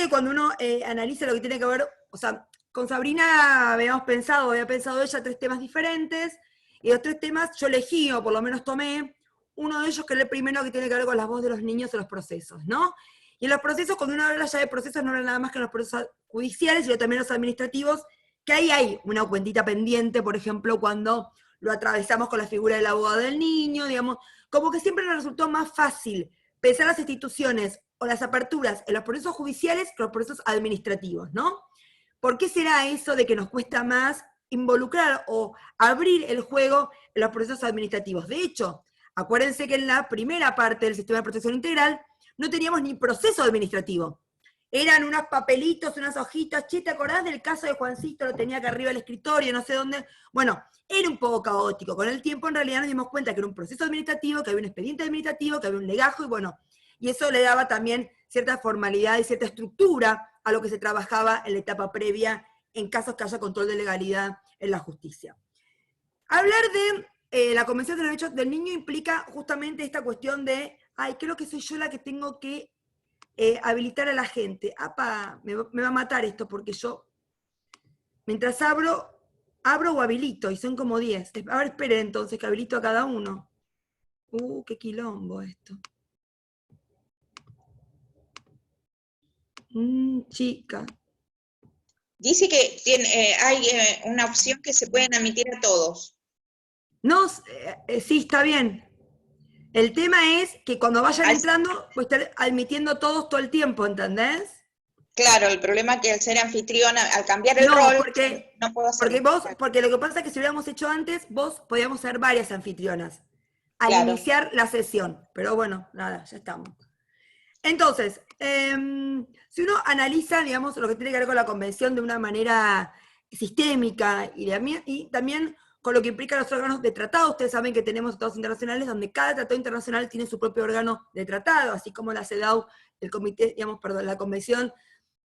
que cuando uno analiza lo que tiene que ver, o sea, con Sabrina había pensado ella 3 temas diferentes, y los 3 temas yo elegí, o por lo menos tomé, uno de ellos que era el primero que tiene que ver con la voz de los niños en los procesos, ¿no? Y en los procesos, cuando uno habla ya de procesos, no habla nada más que en los procesos judiciales, sino también los administrativos, que ahí hay una cuentita pendiente, por ejemplo, cuando lo atravesamos con la figura del abogado del niño, digamos, como que siempre nos resultó más fácil pensar las instituciones o las aperturas en los procesos judiciales que los procesos administrativos, ¿no? ¿Por qué será eso de que nos cuesta más involucrar o abrir el juego en los procesos administrativos? De hecho, acuérdense que en la primera parte del sistema de protección integral no teníamos ni proceso administrativo. Eran unos papelitos, unas hojitas, che, ¿te acordás del caso de Juancito? Lo tenía acá arriba del escritorio, no sé dónde. Bueno, era un poco caótico. Con el tiempo en realidad nos dimos cuenta que era un proceso administrativo, que había un expediente administrativo, que había un legajo, y bueno, y eso le daba también cierta formalidad y cierta estructura a lo que se trabajaba en la etapa previa en casos que haya control de legalidad en la justicia. Hablar de la Convención de los Derechos del Niño implica justamente esta cuestión de, ay, creo que soy yo la que tengo que habilitar a la gente. Apa, me va a matar esto porque yo, mientras abro o habilito, y son como 10. A ver, esperen entonces que habilito a cada uno. Qué quilombo esto. Chica. Dice que hay una opción que se pueden admitir a todos. No, sí, está bien. El tema es que cuando vayan entrando, pues estar admitiendo todos todo el tiempo, ¿entendés? Claro, el problema es que al ser anfitriona, al cambiar el rol, no puedo hacerlo. Porque lo que pasa es que si lo hubiéramos hecho antes, vos podíamos ser varias anfitrionas al iniciar la sesión. Pero bueno, nada, ya estamos. Entonces, si uno analiza, digamos, lo que tiene que ver con la convención de una manera sistémica y también con lo que implica los órganos de tratado, ustedes saben que tenemos tratados internacionales donde cada tratado internacional tiene su propio órgano de tratado, así como la CEDAW, el comité, digamos, perdón, la convención,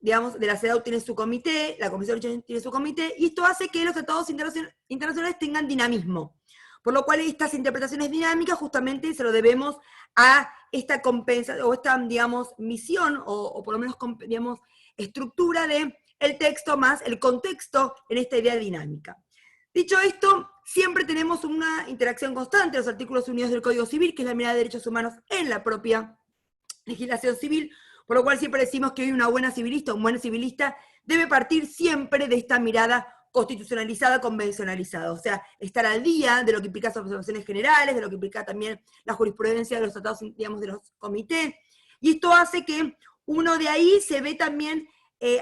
digamos, de la CEDAW tiene su comité, la Convención tiene su comité, y esto hace que los tratados internacionales tengan dinamismo. Por lo cual estas interpretaciones dinámicas justamente se lo debemos a esta compensación, o esta, digamos, misión, o por lo menos, digamos, estructura de el texto más el contexto en esta idea dinámica. Dicho esto, siempre tenemos una interacción constante, los artículos unidos del Código Civil, que es la mirada de derechos humanos en la propia legislación civil, por lo cual siempre decimos que hoy una buena civilista, un buen civilista, debe partir siempre de esta mirada constitucionalizada, convencionalizada, o sea, estar al día de lo que implica las observaciones generales, de lo que implica también la jurisprudencia de los tratados, digamos, de los comités, y esto hace que uno de ahí se ve también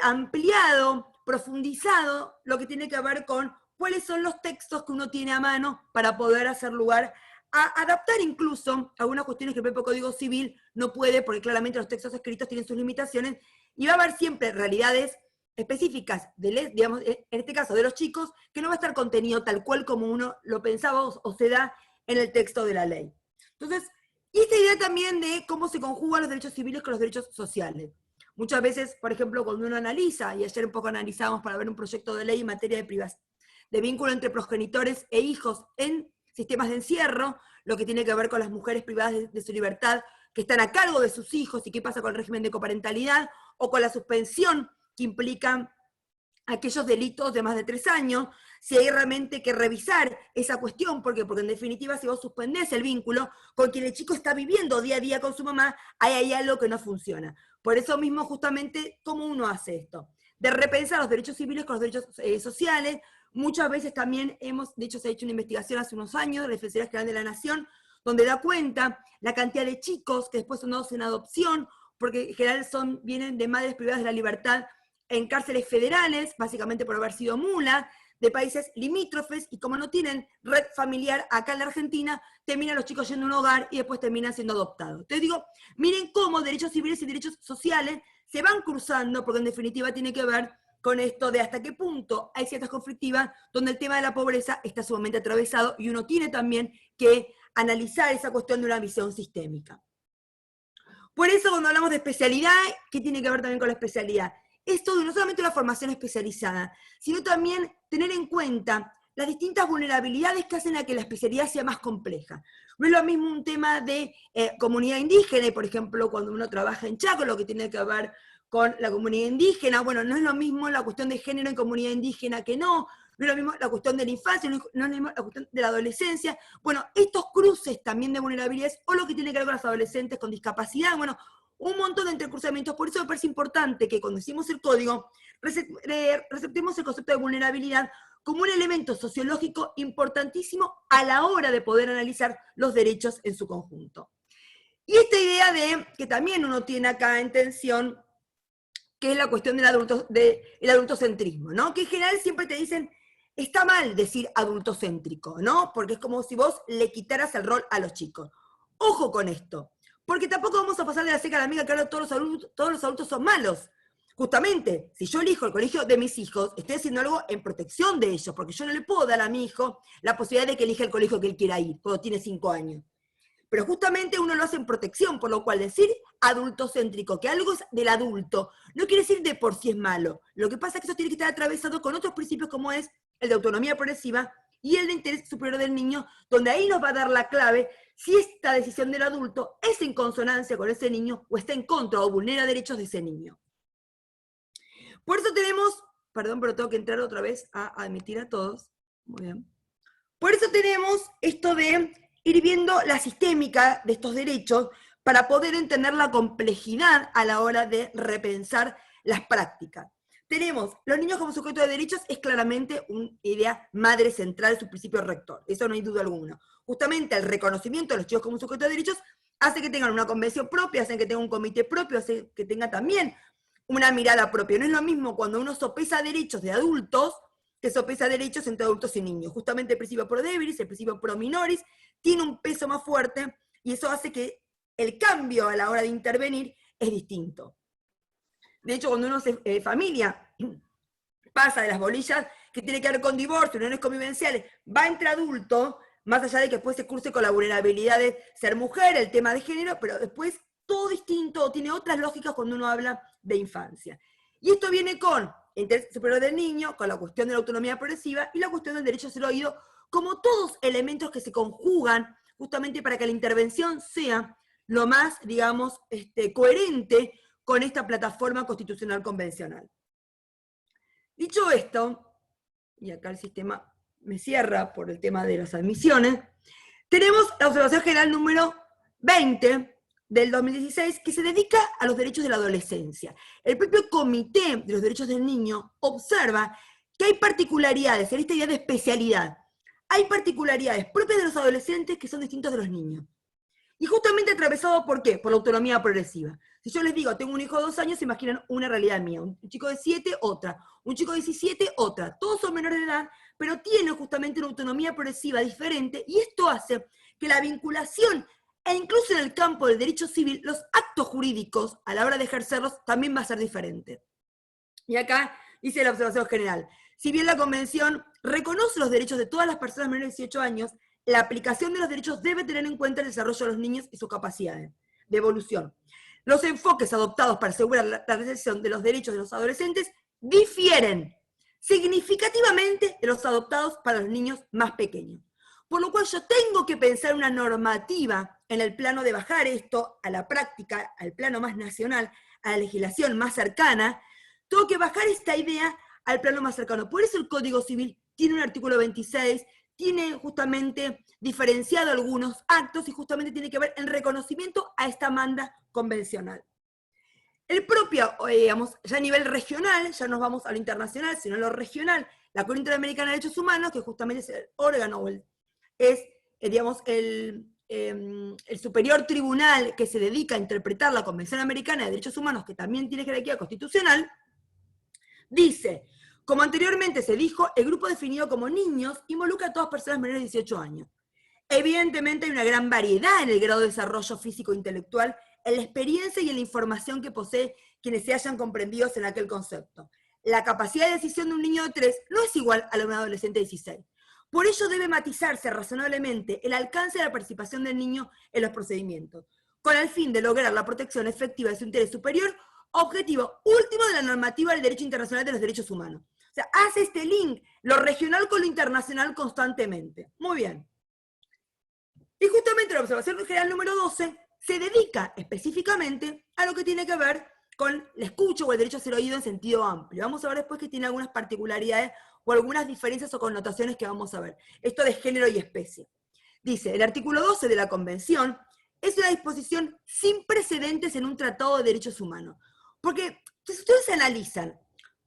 ampliado, profundizado, lo que tiene que ver con cuáles son los textos que uno tiene a mano para poder hacer lugar a adaptar incluso algunas cuestiones que el propio Código Civil no puede, porque claramente los textos escritos tienen sus limitaciones, y va a haber siempre realidades específicas, digamos, en este caso de los chicos, que no va a estar contenido tal cual como uno lo pensaba o se da en el texto de la ley. Entonces, y esta idea también de cómo se conjugan los derechos civiles con los derechos sociales. Muchas veces, por ejemplo, cuando uno analiza, y ayer un poco analizamos para ver un proyecto de ley en materia de vínculo entre progenitores e hijos en sistemas de encierro, lo que tiene que ver con las mujeres privadas de su libertad, que están a cargo de sus hijos, y qué pasa con el régimen de coparentalidad, o con la suspensión que implican aquellos delitos de más de 3 años, si hay realmente que revisar esa cuestión, porque en definitiva si vos suspendés el vínculo con quien el chico está viviendo día a día con su mamá, ahí hay algo que no funciona. Por eso mismo justamente, ¿cómo uno hace esto? De repensar los derechos civiles con los derechos sociales. Muchas veces también de hecho se ha hecho una investigación hace unos años de la Defensoría General de la Nación, donde da cuenta la cantidad de chicos que después son dados en adopción, porque en general vienen de madres privadas de la libertad en cárceles federales, básicamente por haber sido mula, de países limítrofes, y como no tienen red familiar acá en la Argentina, terminan los chicos yendo a un hogar y después terminan siendo adoptados. Entonces digo, miren cómo derechos civiles y derechos sociales se van cruzando, porque en definitiva tiene que ver con esto de hasta qué punto hay ciertas conflictivas donde el tema de la pobreza está sumamente atravesado, y uno tiene también que analizar esa cuestión de una visión sistémica. Por eso cuando hablamos de especialidad, ¿qué tiene que ver también con la especialidad? Esto no solamente una formación especializada, sino también tener en cuenta las distintas vulnerabilidades que hacen a que la especialidad sea más compleja. No es lo mismo un tema de comunidad indígena, y por ejemplo, cuando uno trabaja en Chaco, lo que tiene que ver con la comunidad indígena. Bueno, no es lo mismo la cuestión de género en comunidad indígena que no es lo mismo la cuestión de la infancia, no es lo mismo la cuestión de la adolescencia. Bueno, estos cruces también de vulnerabilidades, o lo que tiene que ver con los adolescentes con discapacidad, bueno, un montón de entrecruzamientos. Por eso me parece importante que cuando hicimos el código, receptemos el concepto de vulnerabilidad como un elemento sociológico importantísimo a la hora de poder analizar los derechos en su conjunto. Y esta idea de que también uno tiene acá en tensión, que es la cuestión del adultocentrismo, ¿no? Que en general siempre te dicen, está mal decir adultocéntrico, ¿no? Porque es como si vos le quitaras el rol a los chicos. Ojo con esto, porque tampoco vamos a pasarle la seca a la amiga que ahora todos los adultos son malos. Justamente, si yo elijo el colegio de mis hijos, estoy haciendo algo en protección de ellos, porque yo no le puedo dar a mi hijo la posibilidad de que elija el colegio que él quiera ir, cuando tiene 5 años. Pero justamente uno lo hace en protección, por lo cual decir adultocéntrico, que algo es del adulto, no quiere decir de por sí es malo. Lo que pasa es que eso tiene que estar atravesado con otros principios como es el de autonomía progresiva y el de interés superior del niño, donde ahí nos va a dar la clave si esta decisión del adulto es en consonancia con ese niño o está en contra o vulnera derechos de ese niño. Por eso tenemos, perdón, pero tengo que entrar otra vez a admitir a todos. Muy bien. Por eso tenemos esto de ir viendo la sistémica de estos derechos para poder entender la complejidad a la hora de repensar las prácticas. Tenemos, los niños como sujetos de derechos es claramente una idea madre central, su principio rector, eso no hay duda alguna. Justamente el reconocimiento de los chicos como sujetos de derechos hace que tengan una convención propia, hace que tengan un comité propio, hace que tenga también una mirada propia. No es lo mismo cuando uno sopesa derechos de adultos que sopesa derechos entre adultos y niños. Justamente el principio pro deberis, el principio pro minoris, tiene un peso más fuerte y eso hace que el cambio a la hora de intervenir es distinto. De hecho, cuando uno se familia pasa de las bolillas que tiene que ver con divorcio, uniones convivenciales, va entre adultos, más allá de que después se curse con la vulnerabilidad de ser mujer, el tema de género, pero después todo distinto, tiene otras lógicas cuando uno habla de infancia. Y esto viene con el interés superior del niño, con la cuestión de la autonomía progresiva y la cuestión del derecho a ser oído, como todos elementos que se conjugan justamente para que la intervención sea lo más, digamos, coherente con esta plataforma constitucional convencional. Dicho esto, y acá el sistema me cierra por el tema de las admisiones, tenemos la observación general número 20 del 2016, que se dedica a los derechos de la adolescencia. El propio Comité de los Derechos del Niño observa que hay particularidades, en esta idea de especialidad, hay particularidades propias de los adolescentes que son distintas de los niños. Y justamente atravesado, ¿por qué? Por la autonomía progresiva. Si yo les digo, tengo un hijo de 2 años, se imaginan una realidad mía. Un chico de 7, otra. Un chico de 17, otra. Todos son menores de edad, pero tienen justamente una autonomía progresiva diferente, y esto hace que la vinculación, e incluso en el campo del derecho civil, los actos jurídicos, a la hora de ejercerlos, también va a ser diferente. Y acá dice la observación general. Si bien la Convención reconoce los derechos de todas las personas menores de 18 años, la aplicación de los derechos debe tener en cuenta el desarrollo de los niños y sus capacidades de evolución. Los enfoques adoptados para asegurar la realización de los derechos de los adolescentes difieren significativamente de los adoptados para los niños más pequeños. Por lo cual yo tengo que pensar una normativa en el plano de bajar esto a la práctica, al plano más nacional, a la legislación más cercana. Tengo que bajar esta idea al plano más cercano. Por eso el Código Civil tiene un artículo 26, tiene justamente diferenciado algunos actos y justamente tiene que ver el reconocimiento a esta manda convencional. El propio, digamos, ya a nivel regional, ya nos vamos a lo internacional, sino a lo regional, la Corte Interamericana de Derechos Humanos, que justamente es el órgano, digamos, el superior tribunal que se dedica a interpretar la Convención Americana de Derechos Humanos, que también tiene jerarquía constitucional, dice: como anteriormente se dijo, el grupo definido como niños involucra a todas personas menores de 18 años. Evidentemente hay una gran variedad en el grado de desarrollo físico e intelectual, en la experiencia y en la información que posee quienes se hayan comprendidos en aquel concepto. La capacidad de decisión de un niño de 3 no es igual a la de un adolescente de 16. Por ello debe matizarse razonablemente el alcance de la participación del niño en los procedimientos, con el fin de lograr la protección efectiva de su interés superior, objetivo último de la normativa del derecho internacional de los derechos humanos. O sea, hace este link, lo regional con lo internacional constantemente. Muy bien. Y justamente la observación general número 12 se dedica específicamente a lo que tiene que ver con la escucha o el derecho a ser oído en sentido amplio. Vamos a ver después que tiene algunas particularidades o algunas diferencias o connotaciones que vamos a ver. Esto de género y especie. Dice, el artículo 12 de la Convención es una disposición sin precedentes en un tratado de derechos humanos. Porque si ustedes analizan,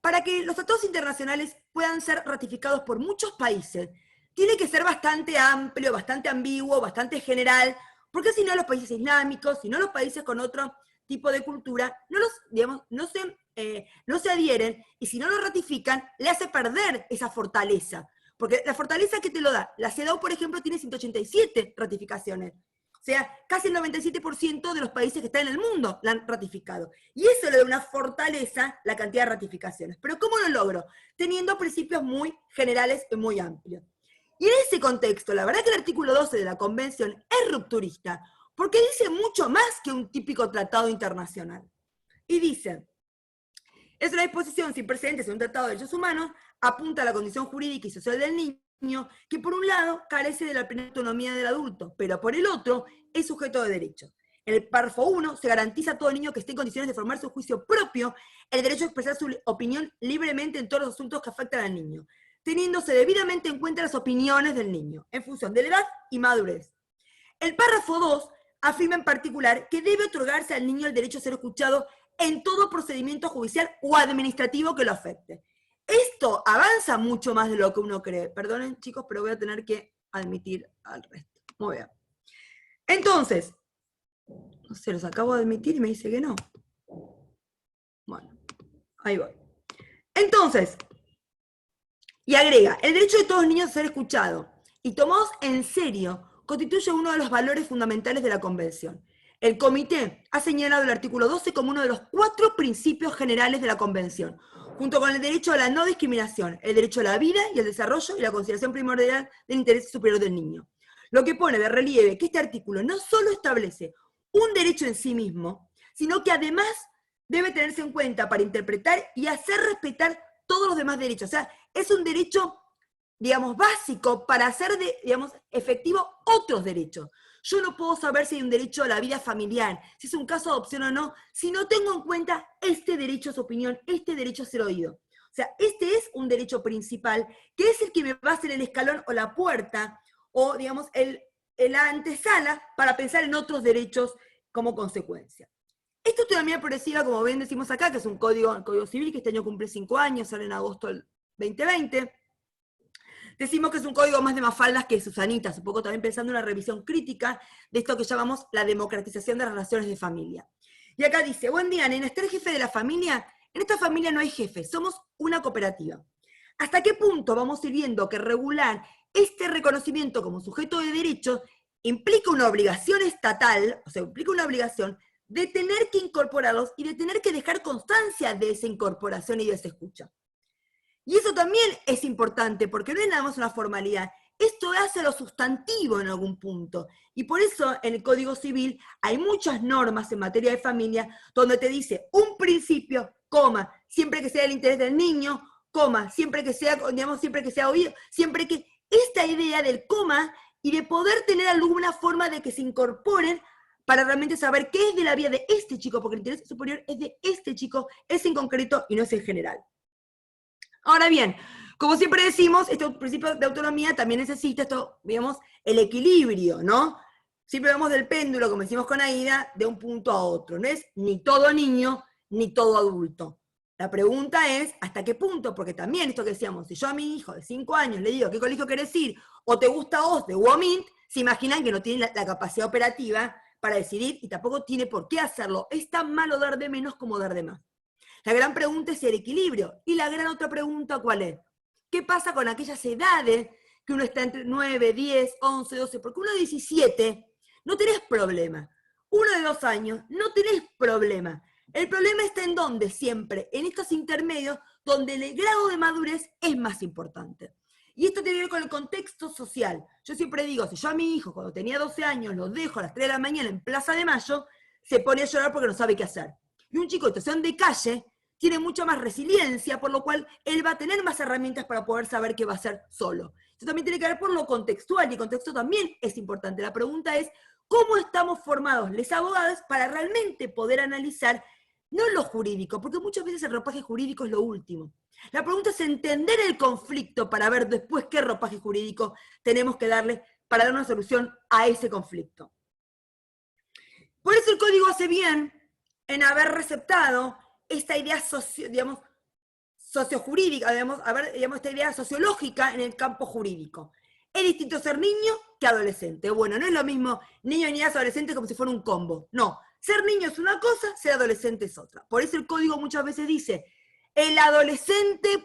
para que los tratados internacionales puedan ser ratificados por muchos países, tiene que ser bastante amplio, bastante ambiguo, bastante general, porque si no los países islámicos, si no los países con otro tipo de cultura, no se adhieren, y si no lo ratifican, le hace perder esa fortaleza. Porque la fortaleza que te lo da, la CEDAW, por ejemplo, tiene 187 ratificaciones. O sea, casi el 97% de los países que están en el mundo la han ratificado. Y eso le da una fortaleza la cantidad de ratificaciones. Pero ¿cómo lo logro? Teniendo principios muy generales y muy amplios. Y en ese contexto, la verdad que el artículo 12 de la Convención es rupturista, porque dice mucho más que un típico tratado internacional. Y dice, es una disposición sin precedentes en un tratado de derechos humanos, apunta a la condición jurídica y social del niño, que por un lado carece de la plena autonomía del adulto, pero por el otro es sujeto de derechos. En el párrafo 1 se garantiza a todo niño que esté en condiciones de formar su juicio propio el derecho a expresar su opinión libremente en todos los asuntos que afectan al niño, teniéndose debidamente en cuenta las opiniones del niño, en función de la edad y madurez. El párrafo 2 afirma en particular que debe otorgarse al niño el derecho a ser escuchado en todo procedimiento judicial o administrativo que lo afecte. Esto avanza mucho más de lo que uno cree. Perdonen, chicos, pero voy a tener que admitir al resto. Muy bien. Entonces, no sé, los acabo de admitir y me dice que no. Bueno, ahí voy. Entonces, y agrega, el derecho de todos los niños a ser escuchados y tomados en serio constituye uno de los valores fundamentales de la Convención. El Comité ha señalado el artículo 12 como uno de los 4 principios generales de la Convención, junto con el derecho a la no discriminación, el derecho a la vida y el desarrollo y la consideración primordial del interés superior del niño. Lo que pone de relieve que este artículo no solo establece un derecho en sí mismo, sino que además debe tenerse en cuenta para interpretar y hacer respetar todos los demás derechos. O sea, es un derecho, digamos, básico para hacer, efectivo otros derechos. Yo no puedo saber si hay un derecho a la vida familiar, si es un caso de adopción o no, si no tengo en cuenta este derecho a su opinión, este derecho a ser oído. O sea, este es un derecho principal, que es el que me va a hacer el escalón o la puerta, o, digamos, la antesala para pensar en otros derechos como consecuencia. Esto también parecida, como bien decimos acá, que es un código, el Código Civil, que este año cumple 5 años, sale en agosto del 2020. Decimos que es un código más de Mafaldas que de Susanitas, un poco también pensando en una revisión crítica de esto que llamamos la democratización de las relaciones de familia. Y acá dice, buen día, nena, ¿está el jefe de la familia? En esta familia no hay jefe, somos una cooperativa. ¿Hasta qué punto vamos a ir viendo que regular este reconocimiento como sujeto de derecho implica una obligación estatal, o sea, implica una obligación de tener que incorporarlos y de tener que dejar constancia de esa incorporación y de esa escucha? Y eso también es importante, porque no es nada más una formalidad. Esto hace lo sustantivo en algún punto. Y por eso en el Código Civil hay muchas normas en materia de familia donde te dice un principio, coma, siempre que sea el interés del niño, coma, siempre que sea, digamos, siempre que sea oído, siempre que esta idea del coma y de poder tener alguna forma de que se incorporen para realmente saber qué es de la vida de este chico, porque el interés superior es de este chico, es en concreto y no es en general. Ahora bien, como siempre decimos, este principio de autonomía también necesita esto, digamos, el equilibrio, ¿no? Siempre vemos del péndulo, como decimos con Aida, de un punto a otro. No es ni todo niño, ni todo adulto. La pregunta es, ¿hasta qué punto? Porque también esto que decíamos, si yo a mi hijo de 5 años le digo, ¿qué colegio querés ir? O te gusta a vos de Womint, se imaginan que no tiene la capacidad operativa para decidir y tampoco tiene por qué hacerlo. Es tan malo dar de menos como dar de más. La gran pregunta es el equilibrio. Y la gran otra pregunta, ¿cuál es? ¿Qué pasa con aquellas edades que uno está entre 9, 10, 11, 12? Porque uno de 17 no tenés problema. Uno de 2 años no tenés problema. El problema está en dónde siempre, en estos intermedios, donde el grado de madurez es más importante. Y esto tiene que ver con el contexto social. Yo siempre digo, si yo a mi hijo cuando tenía 12 años lo dejo a las 3 de la mañana en Plaza de Mayo, se pone a llorar porque no sabe qué hacer. Y un chico de situación de calle tiene mucha más resiliencia, por lo cual él va a tener más herramientas para poder saber qué va a hacer solo. Esto también tiene que ver por lo contextual, y el contexto también es importante. La pregunta es, ¿cómo estamos formados los abogados para realmente poder analizar no lo jurídico, porque muchas veces el ropaje jurídico es lo último. La pregunta es entender el conflicto para ver después qué ropaje jurídico tenemos que darle para dar una solución a ese conflicto. Por eso el código hace bien en haber receptado esta idea sociojurídica, esta idea sociológica en el campo jurídico. Es distinto ser niño que adolescente. Bueno, no es lo mismo niño y niña adolescente como si fuera un combo. No, ser niño es una cosa, ser adolescente es otra. Por eso el código muchas veces dice, el adolescente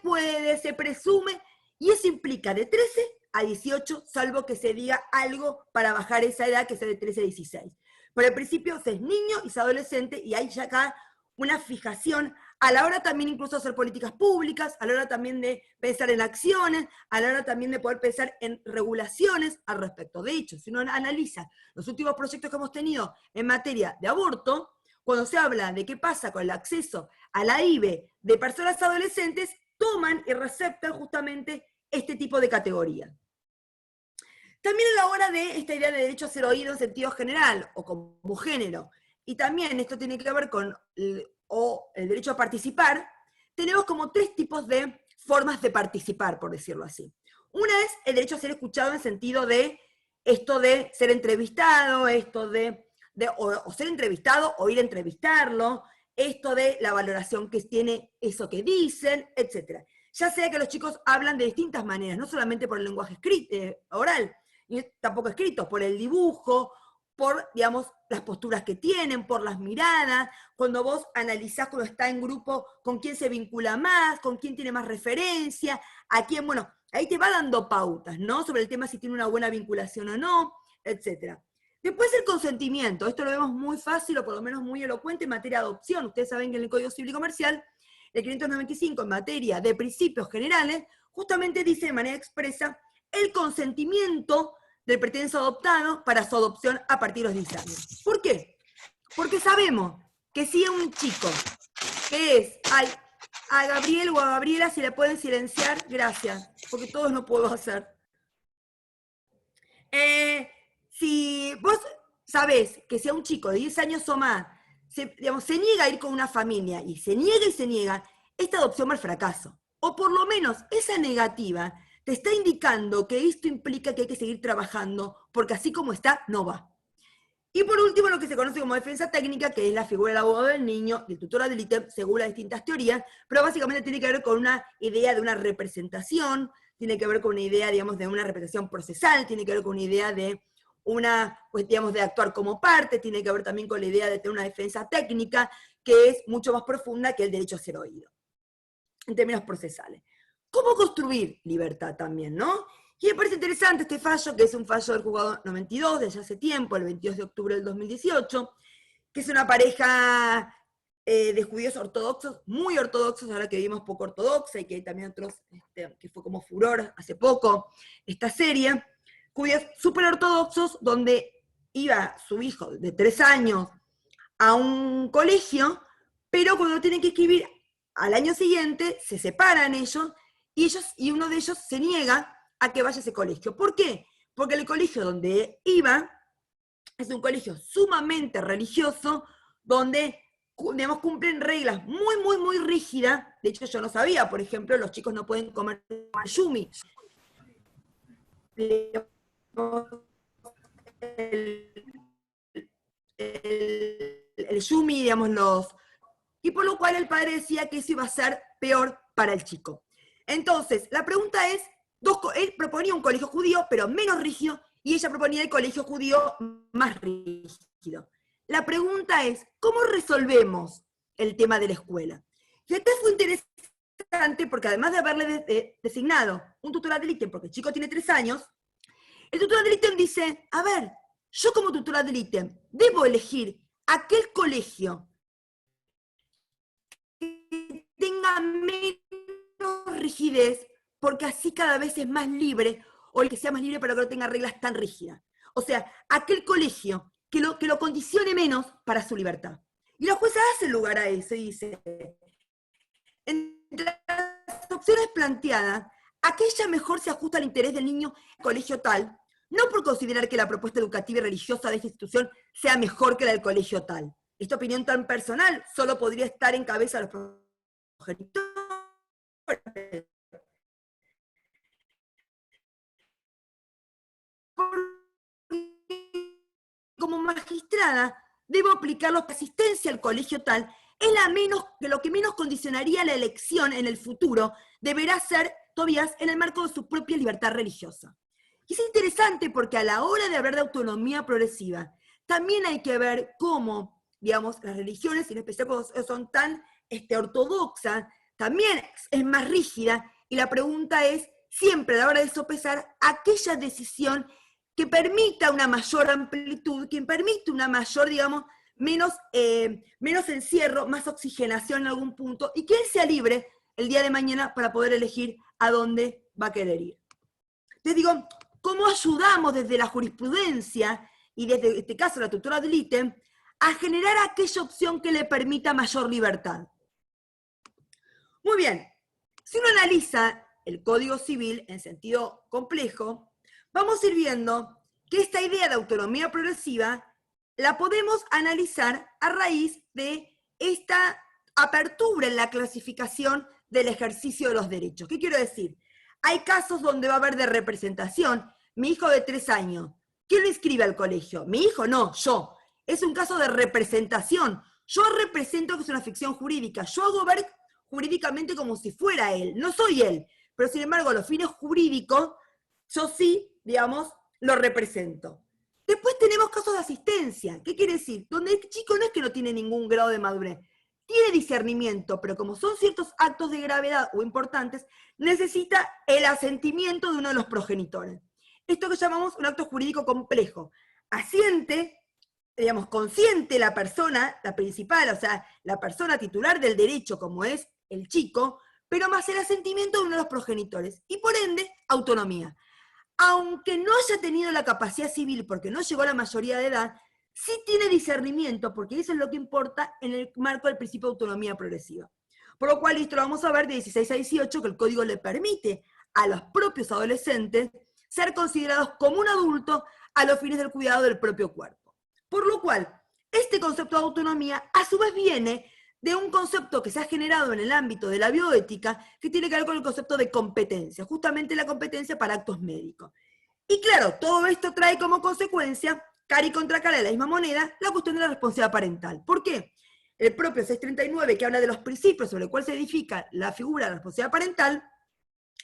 se presume, y eso implica de 13 a 18, salvo que se diga algo para bajar esa edad que sea de 13 a 16. Pero al principio se es niño y es adolescente, y hay ya acá una fijación a la hora también incluso de hacer políticas públicas, a la hora también de pensar en acciones, a la hora también de poder pensar en regulaciones al respecto. De hecho, si uno analiza los últimos proyectos que hemos tenido en materia de aborto, cuando se habla de qué pasa con el acceso a la IVE de personas adolescentes, toman y receptan justamente este tipo de categorías. También a la hora de esta idea de derecho a ser oído en sentido general, o como género, y también esto tiene que ver con el derecho a participar, tenemos como 3 tipos de formas de participar, por decirlo así. Una es el derecho a ser escuchado en sentido de esto de ser entrevistado, esto o ser entrevistado o ir a entrevistarlo, esto de la valoración que tiene eso que dicen, etc. Ya sea que los chicos hablan de distintas maneras, no solamente por el lenguaje oral, y tampoco escrito, por el dibujo, por, digamos, las posturas que tienen, por las miradas, cuando vos analizás cuando está en grupo, con quién se vincula más, con quién tiene más referencia, a quién, bueno, ahí te va dando pautas, ¿no? Sobre el tema si tiene una buena vinculación o no, etc. Después el consentimiento, esto lo vemos muy fácil, o por lo menos muy elocuente en materia de adopción. Ustedes saben que en el Código Civil y Comercial, el 595 en materia de principios generales, justamente dice de manera expresa el consentimiento del pretenso adoptado para su adopción a partir de los 10 años. ¿Por qué? Porque sabemos que si es un chico que es, a Gabriel o a Gabriela si le pueden silenciar, gracias, porque todos no puedo hacer. Si vos sabés que si a un chico de 10 años o más se niega a ir con una familia, y se niega, esta adopción va al fracaso. O por lo menos esa negativa te está indicando que esto implica que hay que seguir trabajando, porque así como está, no va. Y por último, lo que se conoce como defensa técnica, que es la figura del abogado del niño, del tutor ad litem, según las distintas teorías, pero básicamente tiene que ver con una idea de una representación, tiene que ver con una idea, digamos, de una representación procesal, tiene que ver con una idea de pues, digamos, de actuar como parte, tiene que ver también con la idea de tener una defensa técnica, que es mucho más profunda que el derecho a ser oído, en términos procesales. ¿Cómo construir libertad también, no? Y me parece interesante este fallo, que es un fallo del juzgado 92, de ya hace tiempo, el 22 de octubre del 2018, que es una pareja de judíos ortodoxos, muy ortodoxos, ahora que vivimos poco ortodoxa, y que hay también otros, que fue como furor hace poco, esta serie, judíos súper ortodoxos, donde iba su hijo de 3 años a un colegio, pero cuando tienen que escribir al año siguiente, se separan ellos, y uno de ellos se niega a que vaya a ese colegio. ¿Por qué? Porque el colegio donde iba es un colegio sumamente religioso, donde, digamos, cumplen reglas muy, muy, muy rígidas. De hecho, yo no sabía, por ejemplo, los chicos no pueden comer yumi. El yumi, digamos, y por lo cual el padre decía que eso iba a ser peor para el chico. Entonces, la pregunta es, él proponía un colegio judío, pero menos rígido, y ella proponía el colegio judío más rígido. La pregunta es, ¿cómo resolvemos el tema de la escuela? Y acá fue interesante, porque además de haberle designado un tutor ad litem, porque el chico tiene 3 años, el tutor ad litem dice, a ver, yo como tutor ad litem debo elegir aquel colegio que tenga menos rigidez, porque así cada vez es más libre, o el que sea más libre pero que no tenga reglas tan rígidas. O sea, aquel colegio que lo condicione menos para su libertad. Y la jueza hace lugar a eso y dice, entre las opciones planteadas, aquella mejor se ajusta al interés del niño en colegio tal, no por considerar que la propuesta educativa y religiosa de esta institución sea mejor que la del colegio tal, esta opinión tan personal solo podría estar en cabeza de los progenitores. Como magistrada, debo aplicar la asistencia al colegio tal, es lo que menos condicionaría la elección en el futuro, deberá ser, Tobías, en el marco de su propia libertad religiosa. Y es interesante porque a la hora de hablar de autonomía progresiva, también hay que ver cómo, digamos, las religiones, y en especial cuando son tan ortodoxas, también es más rígida, y la pregunta es siempre a la hora de sopesar aquella decisión que permita una mayor amplitud, que permite una mayor, digamos, menos encierro, más oxigenación en algún punto, y que él sea libre el día de mañana para poder elegir a dónde va a querer ir. Entonces digo, ¿cómo ayudamos desde la jurisprudencia, y desde este caso la tutora del ítem, a generar aquella opción que le permita mayor libertad? Muy bien, si uno analiza el Código Civil en sentido complejo, vamos a ir viendo que esta idea de autonomía progresiva la podemos analizar a raíz de esta apertura en la clasificación del ejercicio de los derechos. ¿Qué quiero decir? Hay casos donde va a haber de representación. Mi hijo de 3 años, ¿quién lo inscribe al colegio? Mi hijo no, yo. Es un caso de representación. Yo represento que es una ficción jurídica. Yo hago ver jurídicamente como si fuera él. No soy él, pero sin embargo a los fines jurídicos, yo sí, digamos, lo represento. Después tenemos casos de asistencia. ¿Qué quiere decir? Donde el chico no es que no tiene ningún grado de madurez, tiene discernimiento, pero como son ciertos actos de gravedad o importantes, necesita el asentimiento de uno de los progenitores. Esto que llamamos un acto jurídico complejo. Asiente, digamos, consciente la persona, la principal, o sea, la persona titular del derecho, como es el chico, pero más el asentimiento de uno de los progenitores. Y por ende, autonomía. Aunque no haya tenido la capacidad civil porque no llegó a la mayoría de edad, sí tiene discernimiento, porque eso es lo que importa en el marco del principio de autonomía progresiva. Por lo cual, esto lo vamos a ver de 16 a 18, que el código le permite a los propios adolescentes ser considerados como un adulto a los fines del cuidado del propio cuerpo. Por lo cual, este concepto de autonomía a su vez viene de un concepto que se ha generado en el ámbito de la bioética que tiene que ver con el concepto de competencia, justamente la competencia para actos médicos. Y claro, todo esto trae como consecuencia, cara y contra cara de la misma moneda, la cuestión de la responsabilidad parental. ¿Por qué? El propio 639, que habla de los principios sobre el cual se edifica la figura de la responsabilidad parental,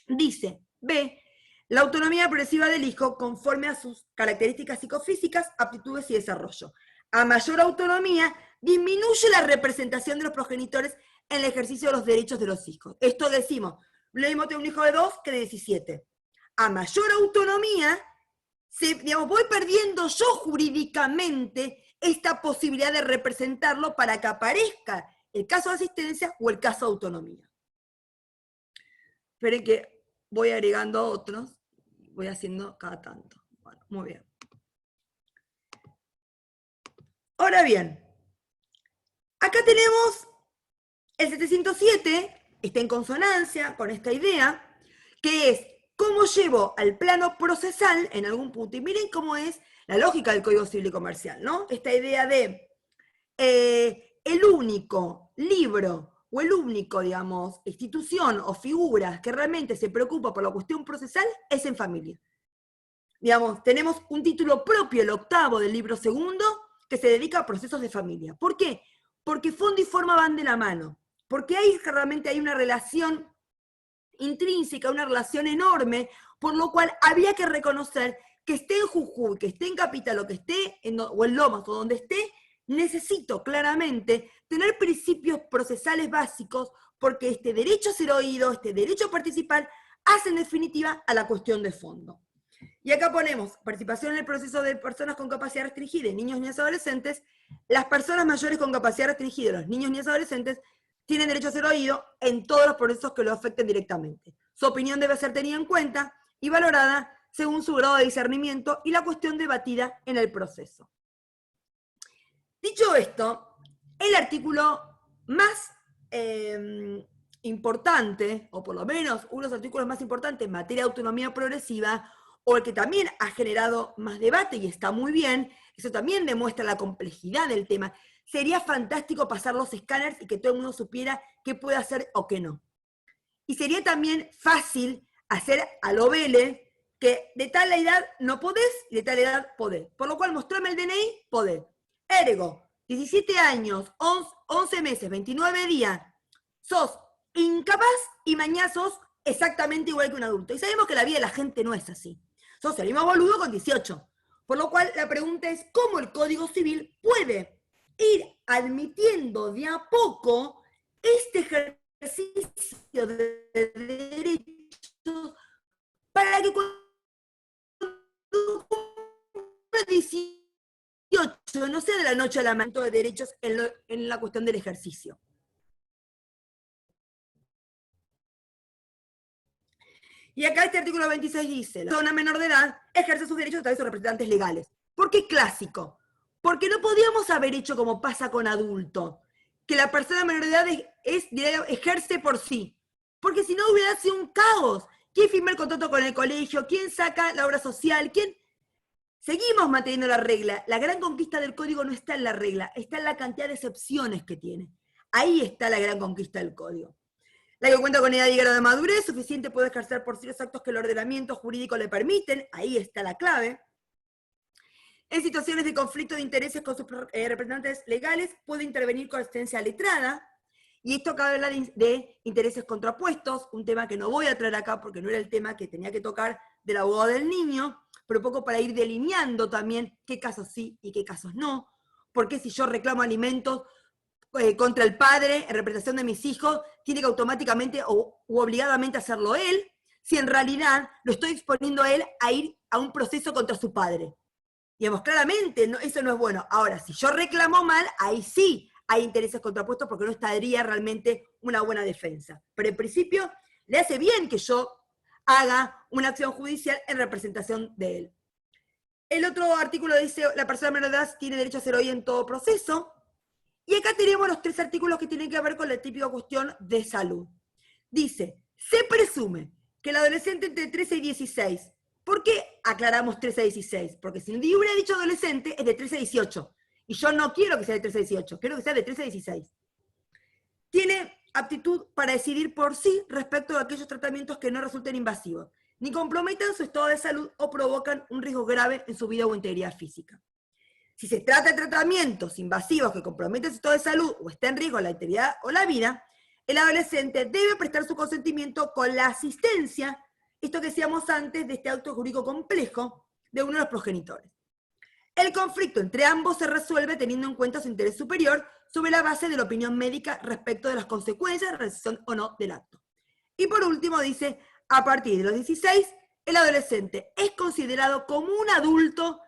dice, B, la autonomía progresiva del hijo conforme a sus características psicofísicas, aptitudes y desarrollo. A mayor autonomía, disminuye la representación de los progenitores en el ejercicio de los derechos de los hijos. Esto decimos, lo mismo tengo un hijo de 2 que de 17. A mayor autonomía, digamos, voy perdiendo yo jurídicamente esta posibilidad de representarlo para que aparezca el caso de asistencia o el caso de autonomía. Esperen que voy agregando otros, voy haciendo cada tanto. Bueno, muy bien. Ahora bien, acá tenemos el 707, está en consonancia con esta idea, que es cómo llevo al plano procesal en algún punto. Y miren cómo es la lógica del Código Civil y Comercial, ¿no? Esta idea de el único libro o el único, digamos, institución o figura que realmente se preocupa por la cuestión procesal es en familia. Digamos, tenemos un título propio, el 8º del libro 2, que se dedica a procesos de familia. ¿Por qué? Porque fondo y forma van de la mano. Porque ahí realmente hay una relación intrínseca, una relación enorme, por lo cual había que reconocer que esté en Jujuy, que esté en Capital, o que esté o en Lomas, o donde esté, necesito claramente tener principios procesales básicos, porque este derecho a ser oído, este derecho a participar, hace en definitiva a la cuestión de fondo. Y acá ponemos participación en el proceso de personas con capacidad restringida, niños, niñas y adolescentes. Las personas mayores con capacidad restringida, los niños, niñas y adolescentes, tienen derecho a ser oído en todos los procesos que lo afecten directamente. Su opinión debe ser tenida en cuenta y valorada según su grado de discernimiento y la cuestión debatida en el proceso. Dicho esto, el artículo más importante, o por lo menos uno de los artículos más importantes en materia de autonomía progresiva, o el que también ha generado más debate y está muy bien, eso también demuestra la complejidad del tema. sería fantástico pasar los escáneres y que todo el mundo supiera qué puede hacer o qué no. Y sería también fácil hacer a lo Vélez que de tal edad no podés y de tal edad podés. Por lo cual, mostrame el DNI, podés. Ergo, 17 años, 11 meses, 29 días, sos incapaz y mañana sos exactamente igual que un adulto. Y sabemos que la vida de la gente no es así. Sos el mismo boludo con 18. Por lo cual, la pregunta es, ¿cómo el Código Civil puede ir admitiendo de a poco este ejercicio de derechos para que cuando cumpla 18 no sea de la noche a la mañana de derechos en la cuestión del ejercicio? Y acá este artículo 26 dice, la persona menor de edad ejerce sus derechos a través de sus representantes legales. ¿Por qué clásico? Porque no podíamos haber hecho como pasa con adulto, que la persona menor de edad ejerce por sí. Porque si no hubiera sido un caos. ¿Quién firma el contrato con el colegio? ¿Quién saca la obra social? ¿Quién? Seguimos manteniendo la regla. La gran conquista del código no está en la regla, está en la cantidad de excepciones que tiene. Ahí está la gran conquista del código. La que cuenta con edad y grado de madurez suficiente puede ejercer por sí los actos que el ordenamiento jurídico le permiten. Ahí está la clave. En situaciones de conflicto de intereses con sus representantes legales, puede intervenir con asistencia letrada. Y esto acaba de hablar de intereses contrapuestos, un tema que no voy a traer acá porque no era el tema que tenía que tocar del abogado del niño, pero un poco para ir delineando también qué casos sí y qué casos no. Porque si yo reclamo alimentos contra el padre en representación de mis hijos, tiene que automáticamente u obligadamente hacerlo él, si en realidad lo estoy exponiendo a él a ir a un proceso contra su padre. Digamos, claramente, no, eso no es bueno. Ahora, si yo reclamo mal, ahí sí hay intereses contrapuestos porque no estaría realmente una buena defensa. Pero en principio, le hace bien que yo haga una acción judicial en representación de él. El otro artículo dice, la persona menor de edad tiene derecho a ser oída en todo proceso. Y acá tenemos los 3 artículos que tienen que ver con la típica cuestión de salud. Dice, se presume que el adolescente entre 13 y 16, ¿por qué aclaramos 13 a 16? Porque si yo hubiera dicho adolescente, es de 13 a 18. Y yo no quiero que sea de 13 a 18, quiero que sea de 13 a 16. Tiene aptitud para decidir por sí respecto a aquellos tratamientos que no resulten invasivos, ni comprometan su estado de salud o provocan un riesgo grave en su vida o integridad física. Si se trata de tratamientos invasivos que comprometen su estado de salud o está en riesgo la integridad o la vida, el adolescente debe prestar su consentimiento con la asistencia, esto que decíamos antes, de este acto jurídico complejo de uno de los progenitores. El conflicto entre ambos se resuelve teniendo en cuenta su interés superior sobre la base de la opinión médica respecto de las consecuencias de la realización o no del acto. Y por último dice, a partir de los 16, el adolescente es considerado como un adulto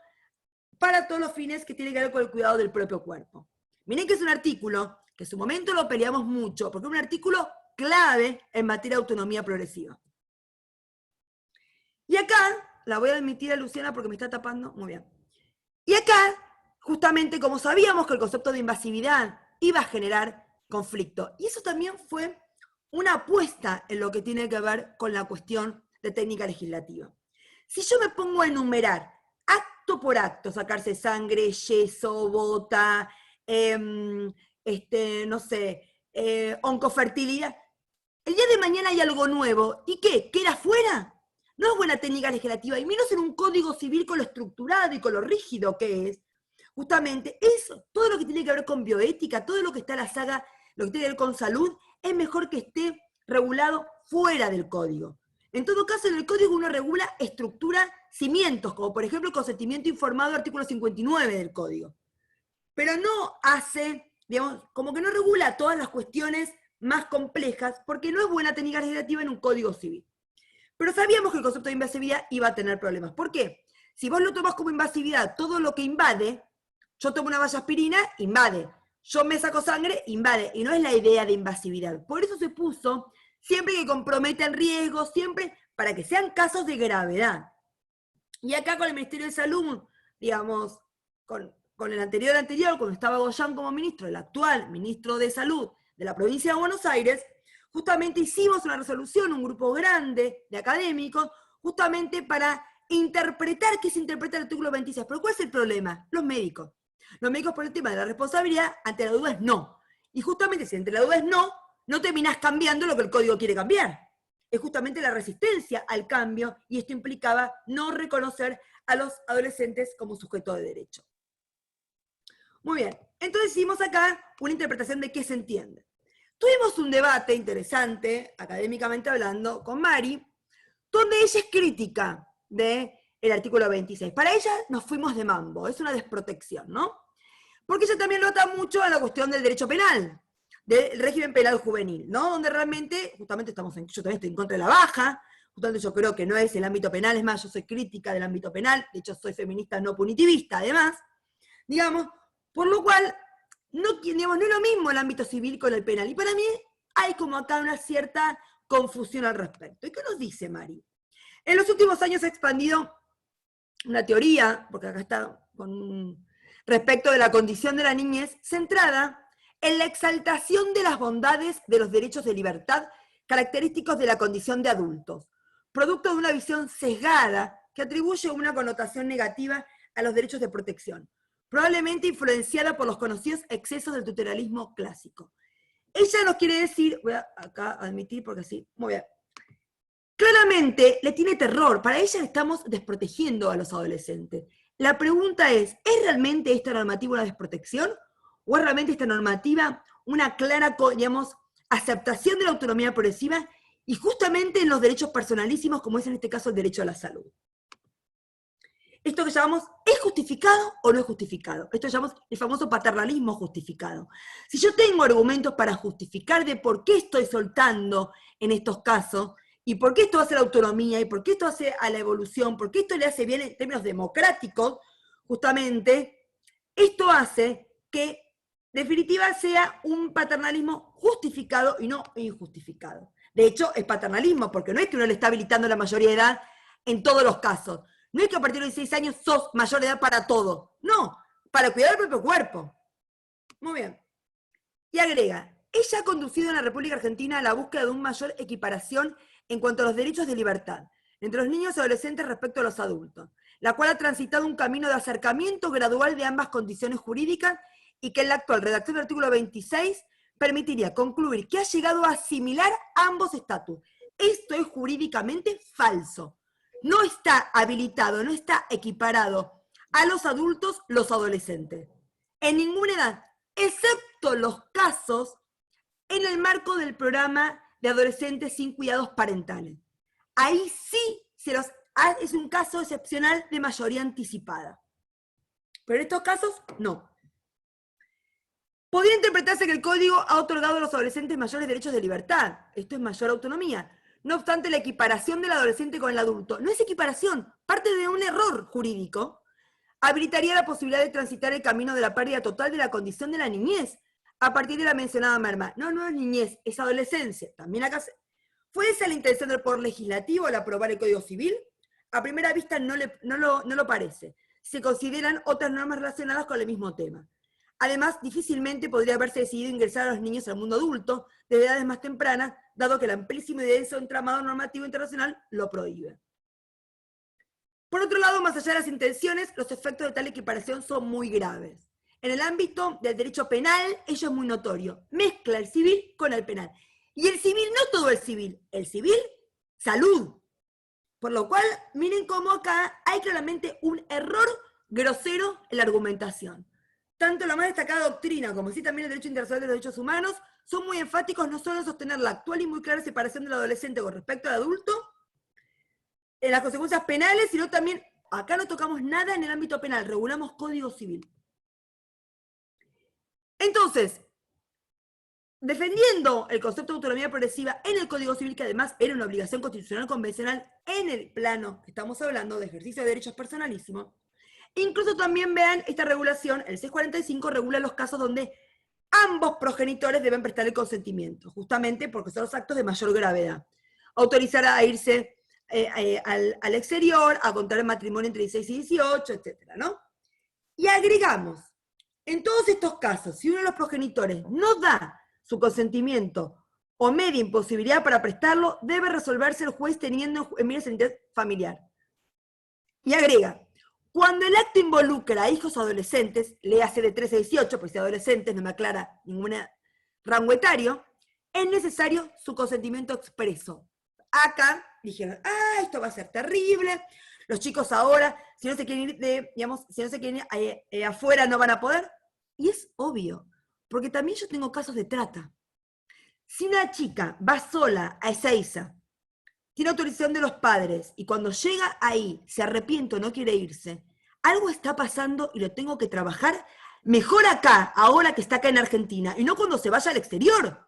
para todos los fines que tienen que ver con el cuidado del propio cuerpo. Miren que es un artículo que en su momento lo peleamos mucho, porque es un artículo clave en materia de autonomía progresiva. Y acá, la voy a admitir a Luciana porque me está tapando, muy bien. Y acá, justamente como sabíamos que el concepto de invasividad iba a generar conflicto, y eso también fue una apuesta en lo que tiene que ver con la cuestión de técnica legislativa. Si yo me pongo a enumerar acto por acto, sacarse sangre, yeso, bota, no sé, oncofertilidad, el día de mañana hay algo nuevo, ¿y qué? ¿Queda afuera? No es buena técnica legislativa, y menos en un código civil con lo estructurado y con lo rígido que es. Justamente eso, todo lo que tiene que ver con bioética, todo lo que está en la saga, lo que tiene que ver con salud, es mejor que esté regulado fuera del código. En todo caso, en el código uno regula estructura, cimientos, como por ejemplo el consentimiento informado, artículo 59 del código. Pero no hace, digamos, como que no regula todas las cuestiones más complejas, porque no es buena técnica legislativa en un código civil. Pero sabíamos que el concepto de invasividad iba a tener problemas. ¿Por qué? Si vos lo tomás como invasividad, todo lo que invade, yo tomo una vallaspirina, invade. Yo me saco sangre, invade. Y no es la idea de invasividad. Por eso se puso, siempre que comprometan riesgos, siempre para que sean casos de gravedad. Y acá con el Ministerio de Salud, digamos, con el anterior, cuando estaba Goyán como ministro, el actual ministro de Salud de la provincia de Buenos Aires, justamente hicimos una resolución, un grupo grande de académicos, justamente para interpretar qué se interpreta el artículo 26. Pero ¿cuál es el problema? Los médicos. Los médicos por el tema de la responsabilidad, ante la duda es no. Y justamente si ante la duda es no, no terminás cambiando lo que el código quiere cambiar. Es justamente la resistencia al cambio, y esto implicaba no reconocer a los adolescentes como sujeto de derecho. Muy bien, entonces hicimos acá una interpretación de qué se entiende. Tuvimos un debate interesante, académicamente hablando, con Mari, donde ella es crítica del artículo 26. Para ella nos fuimos de mambo, es una desprotección, ¿no? Porque ella también lo ata mucho a la cuestión del derecho penal, del régimen penal juvenil, ¿no? Donde realmente, justamente yo también estoy en contra de la baja, justamente yo creo que no es el ámbito penal, es más, yo soy crítica del ámbito penal, de hecho soy feminista no punitivista, además, digamos, por lo cual, digamos, no es lo mismo el ámbito civil con el penal, y para mí hay como acá una cierta confusión al respecto. ¿Y qué nos dice Mari? En los últimos años se ha expandido una teoría, porque acá está con respecto de la condición de la niñez, centrada en la exaltación de las bondades de los derechos de libertad característicos de la condición de adultos, producto de una visión sesgada que atribuye una connotación negativa a los derechos de protección, probablemente influenciada por los conocidos excesos del tutelalismo clásico. Ella nos quiere decir, voy a acá admitir porque así, muy bien, claramente le tiene terror, para ella estamos desprotegiendo a los adolescentes. La pregunta ¿es realmente esta normativa una desprotección? ¿O es realmente esta normativa una clara, digamos, aceptación de la autonomía progresiva y justamente en los derechos personalísimos, como es en este caso el derecho a la salud? Esto que llamamos, ¿es justificado o no es justificado? Esto llamamos el famoso paternalismo justificado. Si yo tengo argumentos para justificar de por qué estoy soltando en estos casos, y por qué esto hace a la autonomía, y por qué esto hace a la evolución, por qué esto le hace bien en términos democráticos, justamente, esto hace que, en definitiva, sea un paternalismo justificado y no injustificado. De hecho, es paternalismo, porque no es que uno le está habilitando la mayoría de edad en todos los casos. No es que a partir de 16 años sos mayor de edad para todo. No, para cuidar el propio cuerpo. Muy bien. Y agrega, ella ha conducido en la República Argentina a la búsqueda de una mayor equiparación en cuanto a los derechos de libertad entre los niños y adolescentes respecto a los adultos, la cual ha transitado un camino de acercamiento gradual de ambas condiciones jurídicas y que en la actual redacción del artículo 26 permitiría concluir que ha llegado a asimilar ambos estatus. Esto es jurídicamente falso. No está habilitado, no está equiparado a los adultos los adolescentes, en ninguna edad, excepto los casos en el marco del programa de adolescentes sin cuidados parentales. Ahí sí es un caso excepcional de mayoría anticipada. Pero en estos casos, no. Podría interpretarse que el Código ha otorgado a los adolescentes mayores derechos de libertad. Esto es mayor autonomía. No obstante, la equiparación del adolescente con el adulto no es equiparación, parte de un error jurídico. Habilitaría la posibilidad de transitar el camino de la pérdida total de la condición de la niñez, a partir de la mencionada merma. No, no es niñez, es adolescencia. También acá ¿fue esa la intención del Poder Legislativo al aprobar el Código Civil? A primera vista no lo parece. Se consideran otras normas relacionadas con el mismo tema. Además, difícilmente podría haberse decidido ingresar a los niños al mundo adulto desde edades más tempranas, dado que el amplísimo y denso entramado normativo internacional lo prohíbe. Por otro lado, más allá de las intenciones, los efectos de tal equiparación son muy graves. En el ámbito del derecho penal, ello es muy notorio. Mezcla el civil con el penal. Y el civil, no todo el civil, salud. Por lo cual, miren cómo acá hay claramente un error grosero en la argumentación. Tanto la más destacada doctrina como así también el derecho internacional de los derechos humanos son muy enfáticos no solo en sostener la actual y muy clara separación del adolescente con respecto al adulto, en las consecuencias penales, sino también, acá no tocamos nada en el ámbito penal, regulamos Código Civil. Entonces, defendiendo el concepto de autonomía progresiva en el Código Civil, que además era una obligación constitucional convencional en el plano que estamos hablando de ejercicio de derechos personalísimos, incluso también vean esta regulación, el 645 regula los casos donde ambos progenitores deben prestar el consentimiento, justamente porque son los actos de mayor gravedad. Autorizar a irse al exterior, a contraer matrimonio entre 16 y 18, etc., ¿no? Y agregamos, en todos estos casos, si uno de los progenitores no da su consentimiento o media imposibilidad para prestarlo, debe resolverse el juez teniendo en miras el interés familiar. Y agrega, Cuando el acto involucra a hijos adolescentes, léase de 13 a 18, pues si adolescentes no me aclara ningún rango etario, es necesario su consentimiento expreso. Acá dijeron, esto va a ser terrible, los chicos ahora, si no se quieren ir, si no se quieren ir afuera no van a poder. Y es obvio, porque también yo tengo casos de trata. Si una chica va sola a Ezeiza, tiene autorización de los padres, y cuando llega ahí se arrepiente o no quiere irse, algo está pasando y lo tengo que trabajar mejor acá, ahora que está acá en Argentina, y no cuando se vaya al exterior.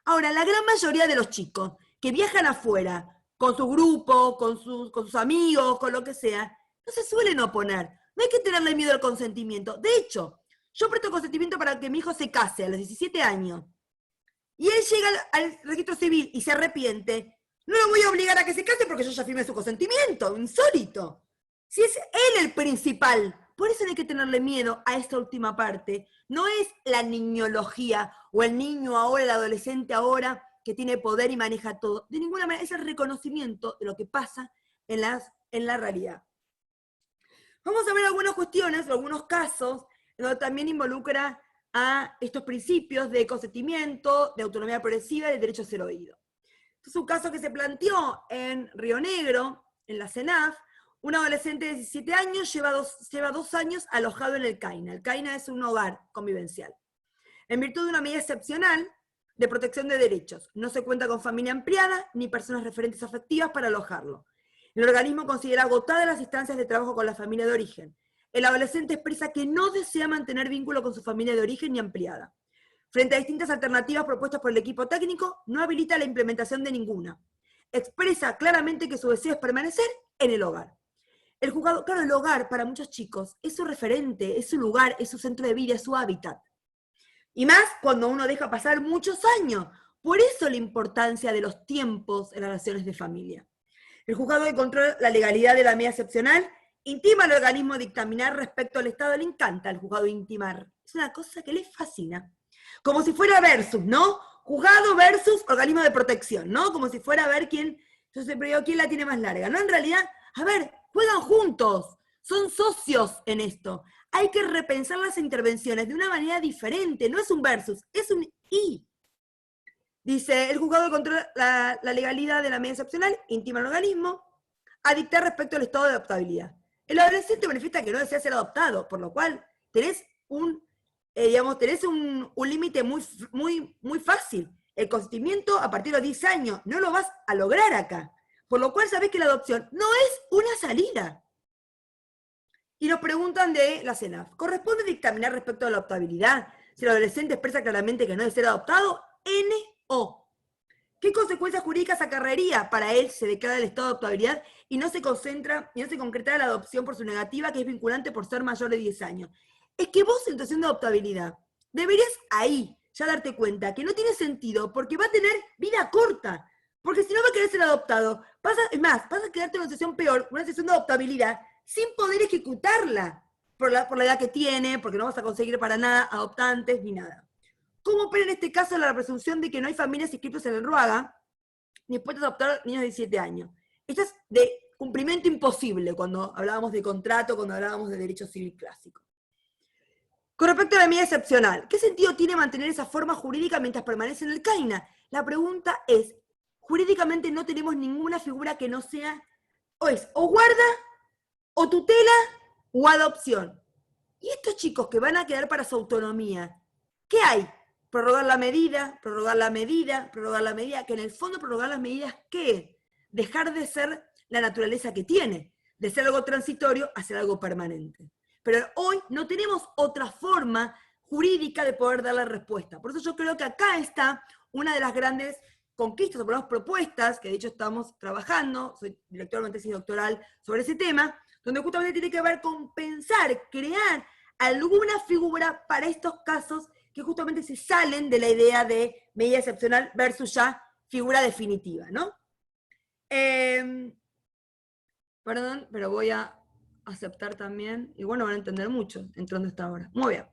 Ahora, la gran mayoría de los chicos que viajan afuera, con su grupo, con sus amigos, con lo que sea, no se suelen oponer. No hay que tenerle miedo al consentimiento. De hecho, yo presto consentimiento para que mi hijo se case a los 17 años, y él llega al registro civil y se arrepiente, no lo voy a obligar a que se case porque yo ya firmé su consentimiento, insólito. Si es él el principal, por eso no hay que tenerle miedo a esta última parte. No es la niñología o el niño ahora, el adolescente ahora, que tiene poder y maneja todo. De ninguna manera, es el reconocimiento de lo que pasa en la realidad. Vamos a ver algunas cuestiones, algunos casos, donde también involucra a estos principios de consentimiento, de autonomía progresiva y de derecho a ser oído. Es un caso que se planteó en Río Negro, en la CENAF. Un adolescente de 17 años lleva 2 años alojado en el CAINA. El CAINA es un hogar convivencial. En virtud de una medida excepcional de protección de derechos, no se cuenta con familia ampliada ni personas referentes afectivas para alojarlo. El organismo considera agotadas las instancias de trabajo con la familia de origen. El adolescente expresa que no desea mantener vínculo con su familia de origen ni ampliada. Frente a distintas alternativas propuestas por el equipo técnico, no habilita la implementación de ninguna. Expresa claramente que su deseo es permanecer en el hogar. El juzgado, claro, el hogar para muchos chicos es su referente, es su lugar, es su centro de vida, es su hábitat. Y más cuando uno deja pasar muchos años. Por eso la importancia de los tiempos en las relaciones de familia. El juzgado que controla la legalidad de la medida excepcional intima al organismo a dictaminar respecto al Estado. Le encanta al juzgado intimar. Es una cosa que le fascina. Como si fuera versus, ¿no? Juzgado versus organismo de protección, ¿no? Como si fuera a ver quién, yo siempre digo, quién la tiene más larga. No, en realidad, a ver, juegan juntos, son socios en esto. Hay que repensar las intervenciones de una manera diferente, no es un versus, es un y. Dice, el juzgado controla la legalidad de la medida excepcional, intima al organismo, a dictar respecto al estado de adoptabilidad. El adolescente manifiesta que no desea ser adoptado, por lo cual tenés un límite muy fácil. El consentimiento a partir de los 10 años no lo vas a lograr acá. Por lo cual sabés que la adopción no es una salida. Y nos preguntan de la CENAF, ¿corresponde dictaminar respecto a la adoptabilidad si el adolescente expresa claramente que no debe ser adoptado? NO. ¿Qué consecuencias jurídicas acarrearía para él se declara el estado de adoptabilidad y no se concreta la adopción por su negativa, que es vinculante por ser mayor de 10 años? Es que vos en situación de adoptabilidad deberías ahí ya darte cuenta que no tiene sentido porque va a tener vida corta. Porque si no va a querer ser adoptado, vas a quedarte en una situación peor, una situación de adoptabilidad, sin poder ejecutarla por la edad que tiene, porque no vas a conseguir para nada adoptantes ni nada. ¿Cómo opera en este caso la presunción de que no hay familias inscritas en el RUAGA ni dispuestas a adoptar niños de 17 años? Esto es de cumplimiento imposible cuando hablábamos de contrato, cuando hablábamos de derecho civil clásico. Con respecto a la medida excepcional, ¿qué sentido tiene mantener esa forma jurídica mientras permanece en el CAINA? La pregunta es, jurídicamente no tenemos ninguna figura que no sea, o guarda, o tutela, o adopción. Y estos chicos que van a quedar para su autonomía, ¿qué hay? Prorrogar la medida, que en el fondo prorrogar las medidas, ¿qué es? Dejar de ser la naturaleza que tiene, de ser algo transitorio a ser algo permanente. Pero hoy no tenemos otra forma jurídica de poder dar la respuesta. Por eso yo creo que acá está una de las grandes conquistas, o por lo menos propuestas, que de hecho estamos trabajando, soy directora de una tesis doctoral sobre ese tema, donde justamente tiene que ver con pensar, crear alguna figura para estos casos que justamente se salen de la idea de medida excepcional versus ya figura definitiva, ¿no? Perdón, pero voy a aceptar también, y bueno, van a entender mucho entrando a esta hora. Muy bien.